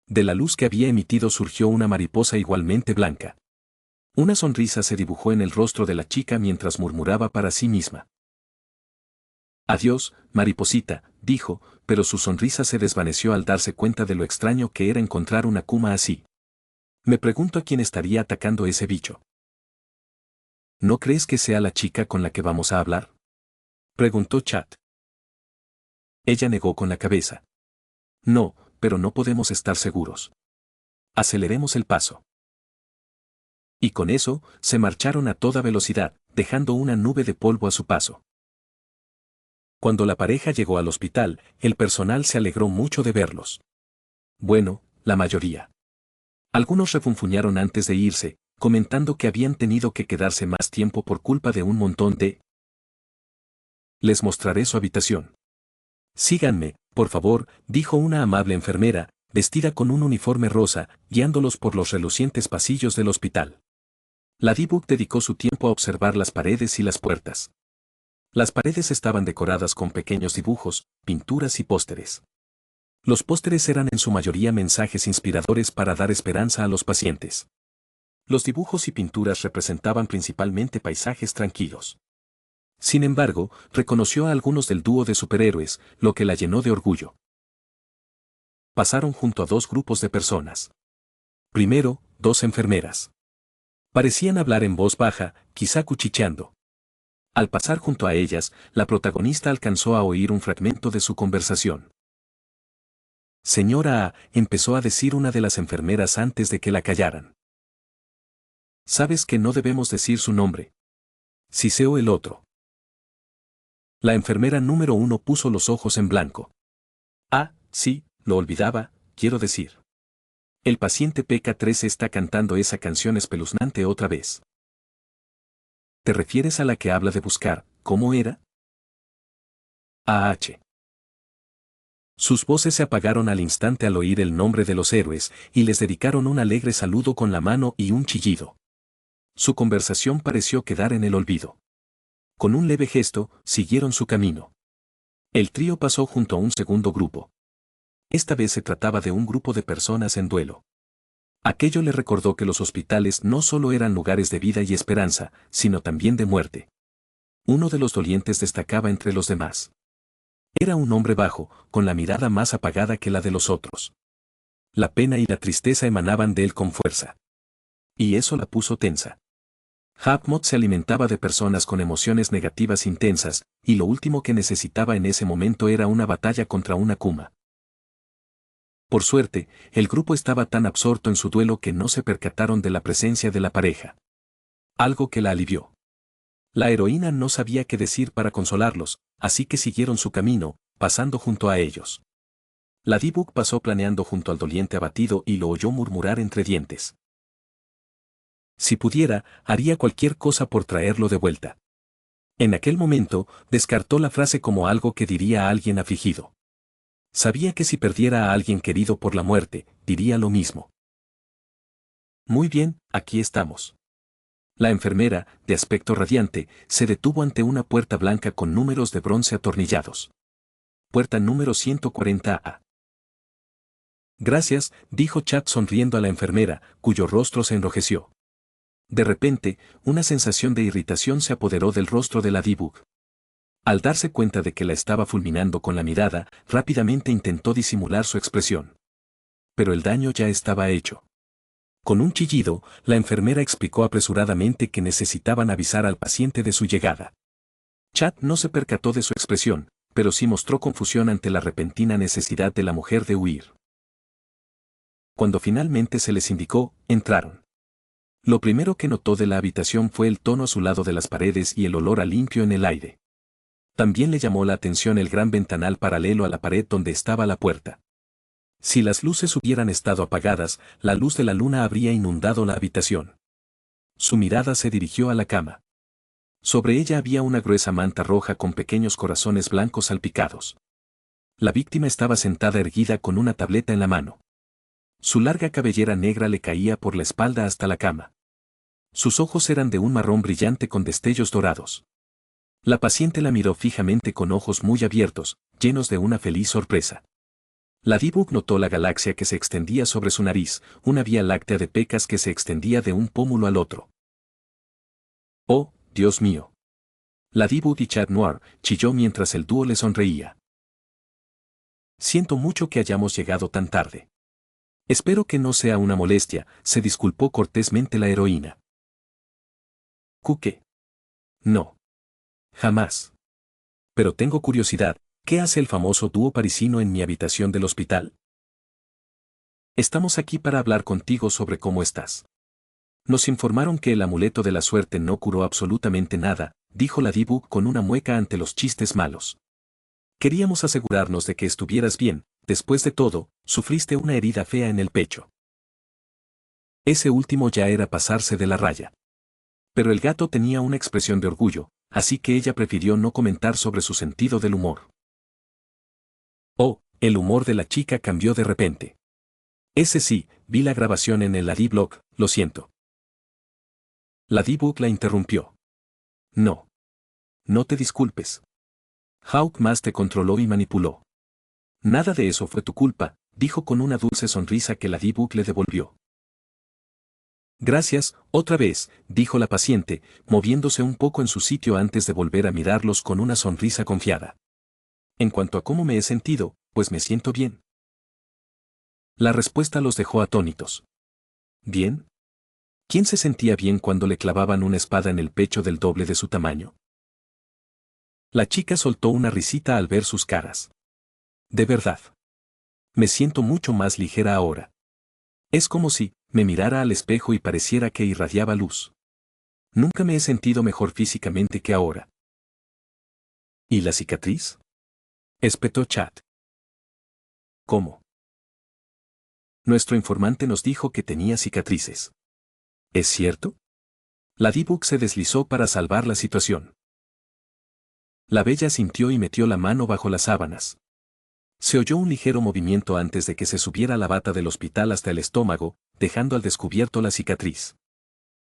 De la luz que había emitido surgió una mariposa igualmente blanca. Una sonrisa se dibujó en el rostro de la chica mientras murmuraba para sí misma. Adiós, mariposita, dijo, pero su sonrisa se desvaneció al darse cuenta de lo extraño que era encontrar una Akuma así. Me pregunto a quién estaría atacando ese bicho. ¿No crees que sea la chica con la que vamos a hablar? Preguntó Chad. Ella negó con la cabeza. No, pero no podemos estar seguros. Aceleremos el paso. Y con eso, se marcharon a toda velocidad, dejando una nube de polvo a su paso. Cuando la pareja llegó al hospital, el personal se alegró mucho de verlos. Bueno, la mayoría. Algunos refunfuñaron antes de irse, comentando que habían tenido que quedarse más tiempo por culpa de un montón de... Les mostraré su habitación. Síganme, por favor, dijo una amable enfermera, vestida con un uniforme rosa, guiándolos por los relucientes pasillos del hospital. La D-Book dedicó su tiempo a observar las paredes y las puertas. Las paredes estaban decoradas con pequeños dibujos, pinturas y pósteres. Los pósteres eran en su mayoría mensajes inspiradores para dar esperanza a los pacientes. Los dibujos y pinturas representaban principalmente paisajes tranquilos. Sin embargo, reconoció a algunos del dúo de superhéroes, lo que la llenó de orgullo. Pasaron junto a dos grupos de personas. Primero, dos enfermeras. Parecían hablar en voz baja, quizá cuchicheando. Al pasar junto a ellas, la protagonista alcanzó a oír un fragmento de su conversación. Señora A, empezó a decir una de las enfermeras antes de que la callaran. Sabes que no debemos decir su nombre. Siseó el otro. La enfermera número 1 puso los ojos en blanco. Ah, sí, lo olvidaba, quiero decir. El paciente PK3 está cantando esa canción espeluznante otra vez. ¿Te refieres a la que habla de buscar, cómo era? AH. Sus voces se apagaron al instante al oír el nombre de los héroes, y les dedicaron un alegre saludo con la mano y un chillido. Su conversación pareció quedar en el olvido. Con un leve gesto, siguieron su camino. El trío pasó junto a un segundo grupo. Esta vez se trataba de un grupo de personas en duelo. Aquello le recordó que los hospitales no solo eran lugares de vida y esperanza, sino también de muerte. Uno de los dolientes destacaba entre los demás. Era un hombre bajo, con la mirada más apagada que la de los otros. La pena y la tristeza emanaban de él con fuerza. Y eso la puso tensa. Hapmod se alimentaba de personas con emociones negativas intensas, y lo último que necesitaba en ese momento era una batalla contra una Akuma. Por suerte, el grupo estaba tan absorto en su duelo que no se percataron de la presencia de la pareja. Algo que la alivió. La heroína no sabía qué decir para consolarlos, así que siguieron su camino, pasando junto a ellos. La D-Book pasó planeando junto al doliente abatido y lo oyó murmurar entre dientes. Si pudiera, haría cualquier cosa por traerlo de vuelta. En aquel momento, descartó la frase como algo que diría a alguien afligido. Sabía que si perdiera a alguien querido por la muerte, diría lo mismo. Muy bien, aquí estamos. La enfermera, de aspecto radiante, se detuvo ante una puerta blanca con números de bronce atornillados. Puerta número 140A. Gracias, dijo Chad sonriendo a la enfermera, cuyo rostro se enrojeció. De repente, una sensación de irritación se apoderó del rostro de la D-Book. Al darse cuenta de que la estaba fulminando con la mirada, rápidamente intentó disimular su expresión. Pero el daño ya estaba hecho. Con un chillido, la enfermera explicó apresuradamente que necesitaban avisar al paciente de su llegada. Chad no se percató de su expresión, pero sí mostró confusión ante la repentina necesidad de la mujer de huir. Cuando finalmente se les indicó, entraron. Lo primero que notó de la habitación fue el tono azulado de las paredes y el olor a limpio en el aire. También le llamó la atención el gran ventanal paralelo a la pared donde estaba la puerta. Si las luces hubieran estado apagadas, la luz de la luna habría inundado la habitación. Su mirada se dirigió a la cama. Sobre ella había una gruesa manta roja con pequeños corazones blancos salpicados. La víctima estaba sentada erguida con una tableta en la mano. Su larga cabellera negra le caía por la espalda hasta la cama. Sus ojos eran de un marrón brillante con destellos dorados. La paciente la miró fijamente con ojos muy abiertos, llenos de una feliz sorpresa. Ladybug notó la galaxia que se extendía sobre su nariz, una vía láctea de pecas que se extendía de un pómulo al otro. ¡Oh, Dios mío! Ladybug y Chat Noir, chilló mientras el dúo le sonreía. Siento mucho que hayamos llegado tan tarde. Espero que no sea una molestia, se disculpó cortésmente la heroína. ¿Qué? No. Jamás. Pero tengo curiosidad, ¿qué hace el famoso dúo parisino en mi habitación del hospital? Estamos aquí para hablar contigo sobre cómo estás. Nos informaron que el amuleto de la suerte no curó absolutamente nada, dijo Ladybug con una mueca ante los chistes malos. Queríamos asegurarnos de que estuvieras bien, después de todo, sufriste una herida fea en el pecho. Ese último ya era pasarse de la raya. Pero el gato tenía una expresión de orgullo, así que ella prefirió no comentar sobre su sentido del humor. Oh, el humor de la chica cambió de repente. Ese sí, vi la grabación en el Ladyblog, lo siento. Ladybug la interrumpió. No. No te disculpes. Hawk más te controló y manipuló. Nada de eso fue tu culpa, dijo con una dulce sonrisa que Ladybug le devolvió. Gracias, otra vez, dijo la paciente, moviéndose un poco en su sitio antes de volver a mirarlos con una sonrisa confiada. En cuanto a cómo me he sentido, pues me siento bien. La respuesta los dejó atónitos. ¿Bien? ¿Quién se sentía bien cuando le clavaban una espada en el pecho del doble de su tamaño? La chica soltó una risita al ver sus caras. De verdad. Me siento mucho más ligera ahora. Es como si me mirara al espejo y pareciera que irradiaba luz. Nunca me he sentido mejor físicamente que ahora. ¿Y la cicatriz? Espetó Chad. ¿Cómo? Nuestro informante nos dijo que tenía cicatrices. ¿Es cierto? Ladybug se deslizó para salvar la situación. La bella sintió y metió la mano bajo las sábanas. Se oyó un ligero movimiento antes de que se subiera la bata del hospital hasta el estómago, dejando al descubierto la cicatriz.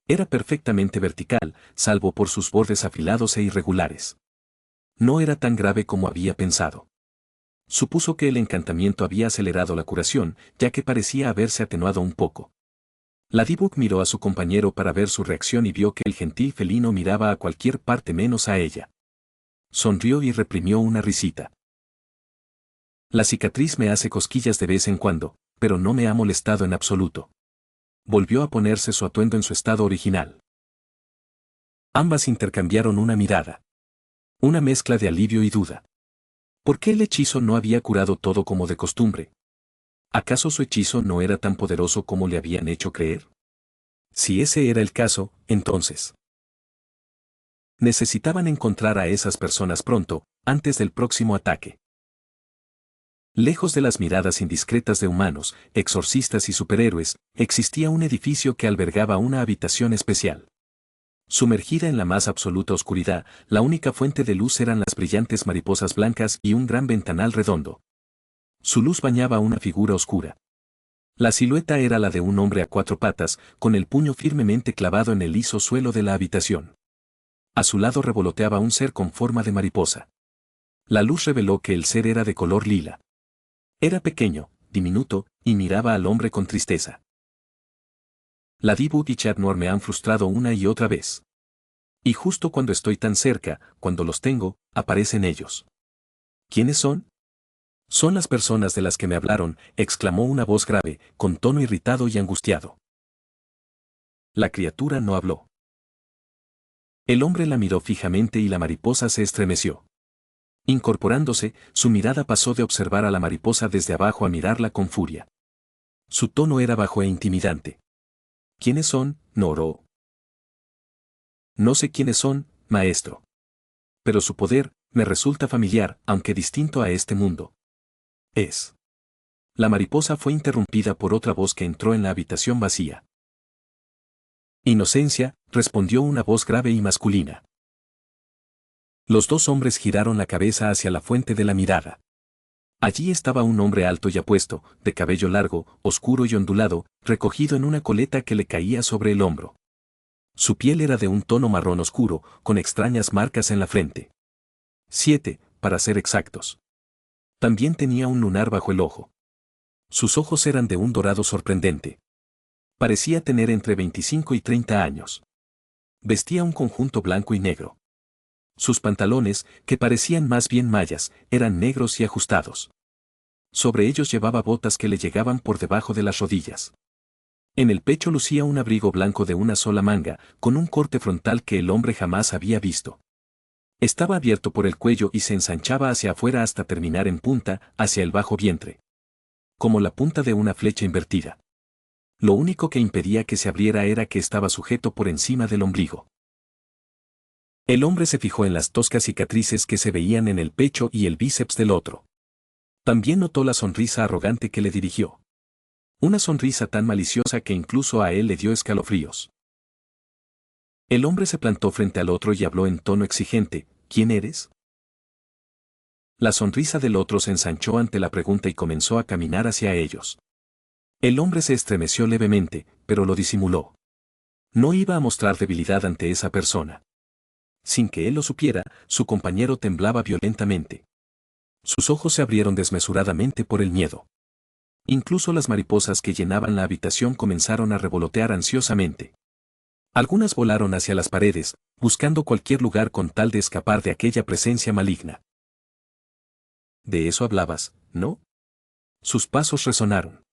Era perfectamente vertical, salvo por sus bordes afilados e irregulares. No era tan grave como había pensado. Supuso que el encantamiento había acelerado la curación, ya que parecía haberse atenuado un poco. Ladybug miró a su compañero para ver su reacción y vio que el gentil felino miraba a cualquier parte menos a ella. Sonrió y reprimió una risita. La cicatriz me hace cosquillas de vez en cuando, pero no me ha molestado en absoluto. Volvió a ponerse su atuendo en su estado original. Ambas intercambiaron una mirada. Una mezcla de alivio y duda. ¿Por qué el hechizo no había curado todo como de costumbre? ¿Acaso su hechizo no era tan poderoso como le habían hecho creer? Si ese era el caso, entonces necesitaban encontrar a esas personas pronto, antes del próximo ataque. Lejos de las miradas indiscretas de humanos, exorcistas y superhéroes, existía un edificio que albergaba una habitación especial. Sumergida en la más absoluta oscuridad, la única fuente de luz eran las brillantes mariposas blancas y un gran ventanal redondo. Su luz bañaba una figura oscura. La silueta era la de un hombre a cuatro patas, con el puño firmemente clavado en el liso suelo de la habitación. A su lado revoloteaba un ser con forma de mariposa. La luz reveló que el ser era de color lila. Era pequeño, diminuto, y miraba al hombre con tristeza. Ladybug y Chat Noir me han frustrado una y otra vez. Y justo cuando estoy tan cerca, cuando los tengo, aparecen ellos. ¿Quiénes son? Son las personas de las que me hablaron, exclamó una voz grave, con tono irritado y angustiado. La criatura no habló. El hombre la miró fijamente y la mariposa se estremeció. Incorporándose, su mirada pasó de observar a la mariposa desde abajo a mirarla con furia. Su tono era bajo e intimidante. ¿Quiénes son, Noro? No sé quiénes son, maestro. Pero su poder, me resulta familiar, aunque distinto a este mundo. Es. La mariposa fue interrumpida por otra voz que entró en la habitación vacía. Inocencia, respondió una voz grave y masculina. Los dos hombres giraron la cabeza hacia la fuente de la mirada. Allí estaba un hombre alto y apuesto, de cabello largo, oscuro y ondulado, recogido en una coleta que le caía sobre el hombro. Su piel era de un tono marrón oscuro, con extrañas marcas en la frente. 7, para ser exactos. También tenía un lunar bajo el ojo. Sus ojos eran de un dorado sorprendente. Parecía tener entre 25 y 30 años. Vestía un conjunto blanco y negro. Sus pantalones, que parecían más bien mallas, eran negros y ajustados. Sobre ellos llevaba botas que le llegaban por debajo de las rodillas. En el pecho lucía un abrigo blanco de una sola manga, con un corte frontal que el hombre jamás había visto. Estaba abierto por el cuello y se ensanchaba hacia afuera hasta terminar en punta, hacia el bajo vientre. Como la punta de una flecha invertida. Lo único que impedía que se abriera era que estaba sujeto por encima del ombligo. El hombre se fijó en las toscas cicatrices que se veían en el pecho y el bíceps del otro. También notó la sonrisa arrogante que le dirigió. Una sonrisa tan maliciosa que incluso a él le dio escalofríos. El hombre se plantó frente al otro y habló en tono exigente, ¿quién eres? La sonrisa del otro se ensanchó ante la pregunta y comenzó a caminar hacia ellos. El hombre se estremeció levemente, pero lo disimuló. No iba a mostrar debilidad ante esa persona. Sin que él lo supiera, su compañero temblaba violentamente. Sus ojos se abrieron desmesuradamente por el miedo. Incluso las mariposas que llenaban la habitación comenzaron a revolotear ansiosamente. Algunas volaron hacia las paredes, buscando cualquier lugar con tal de escapar de aquella presencia maligna. De eso hablabas, ¿no? Sus pasos resonaron.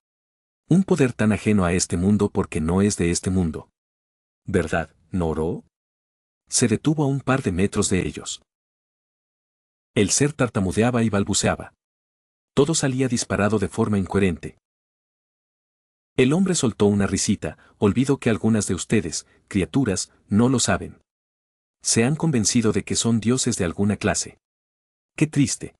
Un poder tan ajeno a este mundo porque no es de este mundo. ¿Verdad, Noro? Se detuvo a un par de metros de ellos. El ser tartamudeaba y balbuceaba. Todo salía disparado de forma incoherente. El hombre soltó una risita, olvido que algunas de ustedes, criaturas, no lo saben. Se han convencido de que son dioses de alguna clase. ¡Qué triste!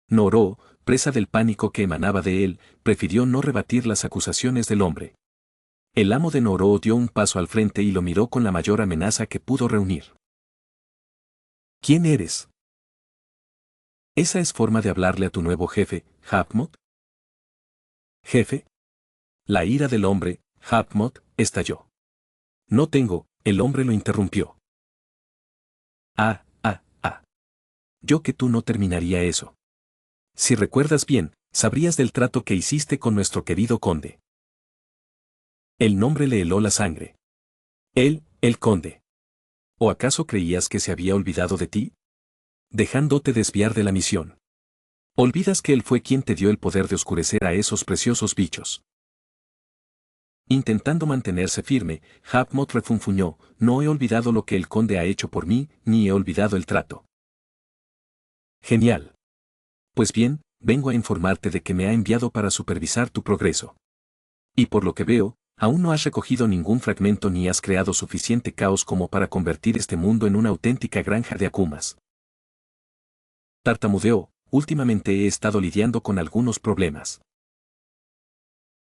Noro, presa del pánico que emanaba de él, prefirió no rebatir las acusaciones del hombre. El amo de Noro dio un paso al frente y lo miró con la mayor amenaza que pudo reunir. ¿Quién eres? ¿Esa es forma de hablarle a tu nuevo jefe, Hapmot? ¿Jefe? La ira del hombre, Hapmot, estalló. No tengo, el hombre lo interrumpió. Ah. Yo que tú no terminaría eso. Si recuerdas bien, sabrías del trato que hiciste con nuestro querido conde. El nombre le heló la sangre. Él, el conde. ¿O acaso creías que se había olvidado de ti? Dejándote desviar de la misión. Olvidas que él fue quien te dio el poder de oscurecer a esos preciosos bichos. Intentando mantenerse firme, Hapmot refunfuñó, no he olvidado lo que el conde ha hecho por mí, ni he olvidado el trato. Genial. Pues bien, vengo a informarte de que me ha enviado para supervisar tu progreso. Y por lo que veo, aún no has recogido ningún fragmento ni has creado suficiente caos como para convertir este mundo en una auténtica granja de akumas. Tartamudeó, últimamente he estado lidiando con algunos problemas.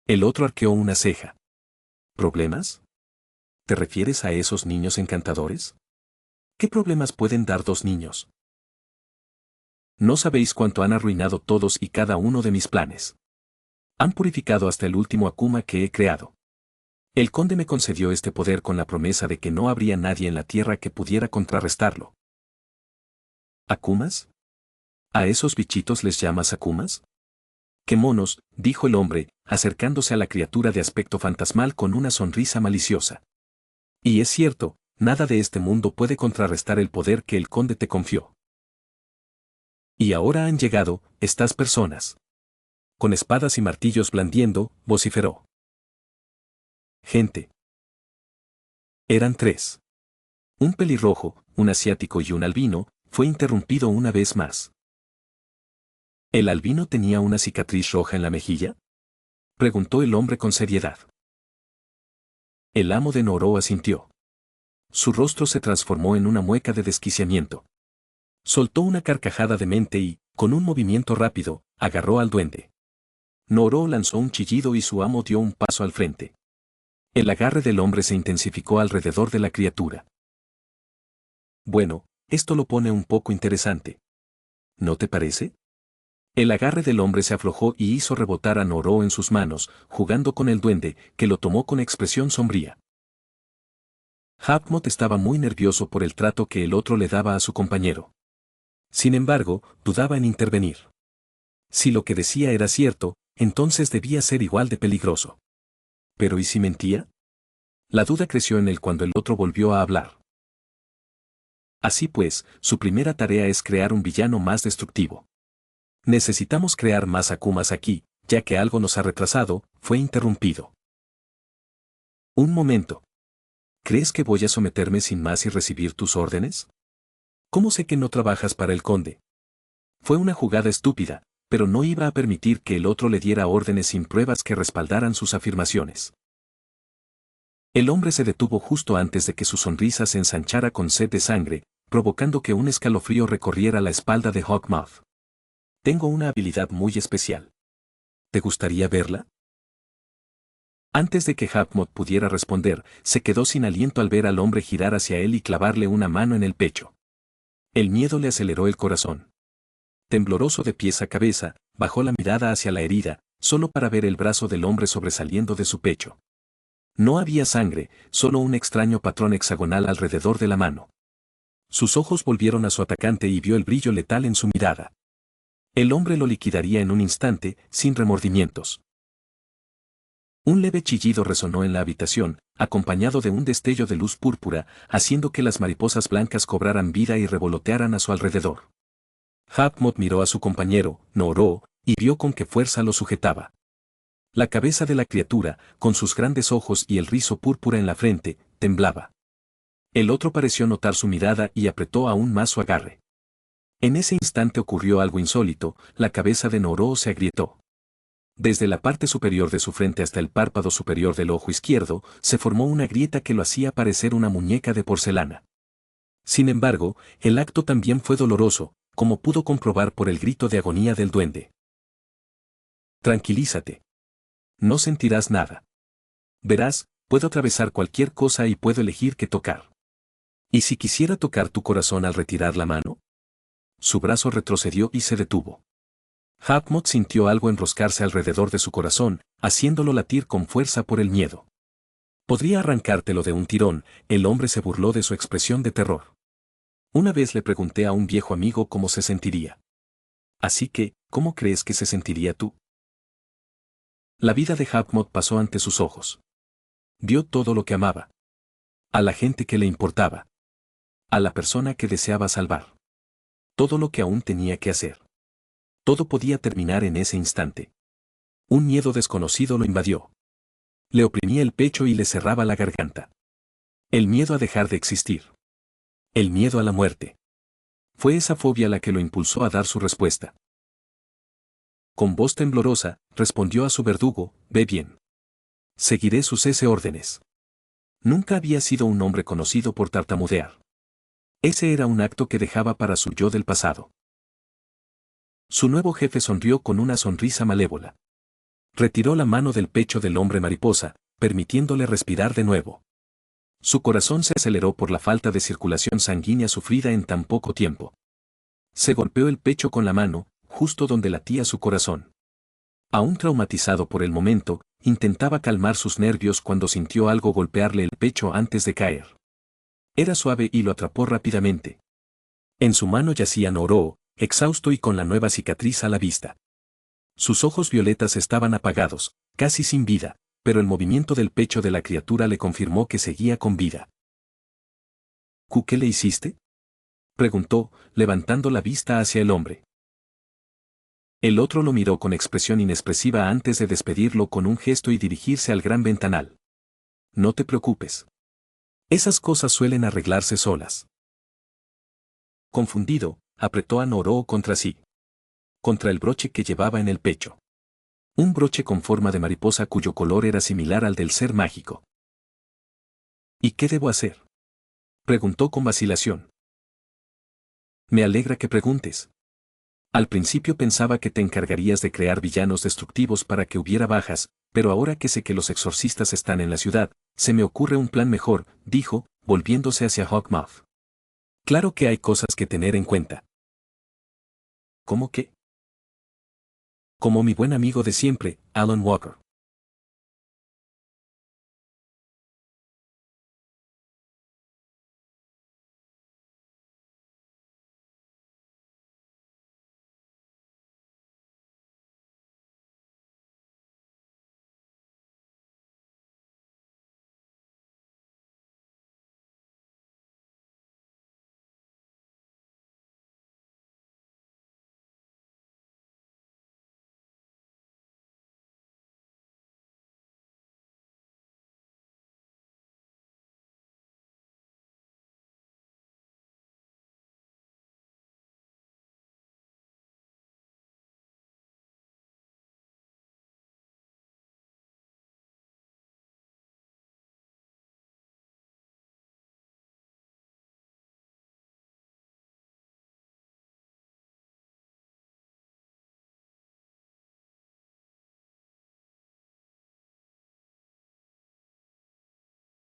El otro arqueó una ceja. ¿Problemas? ¿Te refieres a esos niños encantadores? ¿Qué problemas pueden dar dos niños? No sabéis cuánto han arruinado todos y cada uno de mis planes. Han purificado hasta el último akuma que he creado. El conde me concedió este poder con la promesa de que no habría nadie en la tierra que pudiera contrarrestarlo. ¿Akumas? ¿A esos bichitos les llamas akumas? ¡Qué monos!, dijo el hombre, acercándose a la criatura de aspecto fantasmal con una sonrisa maliciosa. Y es cierto, nada de este mundo puede contrarrestar el poder que el conde te confió. Y ahora han llegado, estas personas. Con espadas y martillos blandiendo, vociferó. Gente. Eran tres. Un pelirrojo, un asiático y un albino, fue interrumpido una vez más. ¿El albino tenía una cicatriz roja en la mejilla? Preguntó el hombre con seriedad. El amo de Noro asintió. Su rostro se transformó en una mueca de desquiciamiento. Soltó una carcajada demente y, con un movimiento rápido, agarró al duende. Noro lanzó un chillido y su amo dio un paso al frente. El agarre del hombre se intensificó alrededor de la criatura. Bueno, esto lo pone un poco interesante. ¿No te parece? El agarre del hombre se aflojó y hizo rebotar a Noro en sus manos, jugando con el duende, que lo tomó con expresión sombría. Hapmot estaba muy nervioso por el trato que el otro le daba a su compañero. Sin embargo, dudaba en intervenir. Si lo que decía era cierto, entonces debía ser igual de peligroso. ¿Pero y si mentía? La duda creció en él cuando el otro volvió a hablar. Así pues, su primera tarea es crear un villano más destructivo. Necesitamos crear más Akumas aquí, ya que algo nos ha retrasado, fue interrumpido. Un momento. ¿Crees que voy a someterme sin más y recibir tus órdenes? ¿Cómo sé que no trabajas para el conde? Fue una jugada estúpida, pero no iba a permitir que el otro le diera órdenes sin pruebas que respaldaran sus afirmaciones. El hombre se detuvo justo antes de que su sonrisa se ensanchara con sed de sangre, provocando que un escalofrío recorriera la espalda de Hawkmoth. Tengo una habilidad muy especial. ¿Te gustaría verla? Antes de que Hawkmoth pudiera responder, se quedó sin aliento al ver al hombre girar hacia él y clavarle una mano en el pecho. El miedo le aceleró el corazón. Tembloroso de pies a cabeza, bajó la mirada hacia la herida, solo para ver el brazo del hombre sobresaliendo de su pecho. No había sangre, solo un extraño patrón hexagonal alrededor de la mano. Sus ojos volvieron a su atacante y vio el brillo letal en su mirada. El hombre lo liquidaría en un instante, sin remordimientos. Un leve chillido resonó en la habitación, acompañado de un destello de luz púrpura, haciendo que las mariposas blancas cobraran vida y revolotearan a su alrededor. Hawkmoth miró a su compañero, Noro, y vio con qué fuerza lo sujetaba. La cabeza de la criatura, con sus grandes ojos y el rizo púrpura en la frente, temblaba. El otro pareció notar su mirada y apretó aún más su agarre. En ese instante ocurrió algo insólito, la cabeza de Noro se agrietó. Desde la parte superior de su frente hasta el párpado superior del ojo izquierdo, se formó una grieta que lo hacía parecer una muñeca de porcelana. Sin embargo, el acto también fue doloroso, como pudo comprobar por el grito de agonía del duende. Tranquilízate. No sentirás nada. Verás, puedo atravesar cualquier cosa y puedo elegir qué tocar. ¿Y si quisiera tocar tu corazón al retirar la mano? Su brazo retrocedió y se detuvo. Hawkmoth sintió algo enroscarse alrededor de su corazón, haciéndolo latir con fuerza por el miedo. Podría arrancártelo de un tirón, el hombre se burló de su expresión de terror. Una vez le pregunté a un viejo amigo cómo se sentiría. Así que, ¿cómo crees que se sentiría tú? La vida de Hawkmoth pasó ante sus ojos. Vio todo lo que amaba. A la gente que le importaba. A la persona que deseaba salvar. Todo lo que aún tenía que hacer. Todo podía terminar en ese instante. Un miedo desconocido lo invadió. Le oprimía el pecho y le cerraba la garganta. El miedo a dejar de existir. El miedo a la muerte. Fue esa fobia la que lo impulsó a dar su respuesta. Con voz temblorosa, respondió a su verdugo, «Ve bien. Seguiré sus órdenes». Nunca había sido un hombre conocido por tartamudear. Ese era un acto que dejaba para su yo del pasado. Su nuevo jefe sonrió con una sonrisa malévola. Retiró la mano del pecho del hombre mariposa, permitiéndole respirar de nuevo. Su corazón se aceleró por la falta de circulación sanguínea sufrida en tan poco tiempo. Se golpeó el pecho con la mano, justo donde latía su corazón. Aún traumatizado por el momento, intentaba calmar sus nervios cuando sintió algo golpearle el pecho antes de caer. Era suave y lo atrapó rápidamente. En su mano yacía Noro, exhausto y con la nueva cicatriz a la vista. Sus ojos violetas estaban apagados, casi sin vida, pero el movimiento del pecho de la criatura le confirmó que seguía con vida. ¿Qué le hiciste?, preguntó, levantando la vista hacia el hombre. El otro lo miró con expresión inexpresiva antes de despedirlo con un gesto y dirigirse al gran ventanal. No te preocupes. Esas cosas suelen arreglarse solas. Confundido, apretó a Noroo contra sí. Contra el broche que llevaba en el pecho. Un broche con forma de mariposa cuyo color era similar al del ser mágico. ¿Y qué debo hacer? Preguntó con vacilación. Me alegra que preguntes. Al principio pensaba que te encargarías de crear villanos destructivos para que hubiera bajas, pero ahora que sé que los exorcistas están en la ciudad, se me ocurre un plan mejor, dijo, volviéndose hacia Hawkmouth. Claro que hay cosas que tener en cuenta. ¿Cómo qué? Como mi buen amigo de siempre, Alan Walker.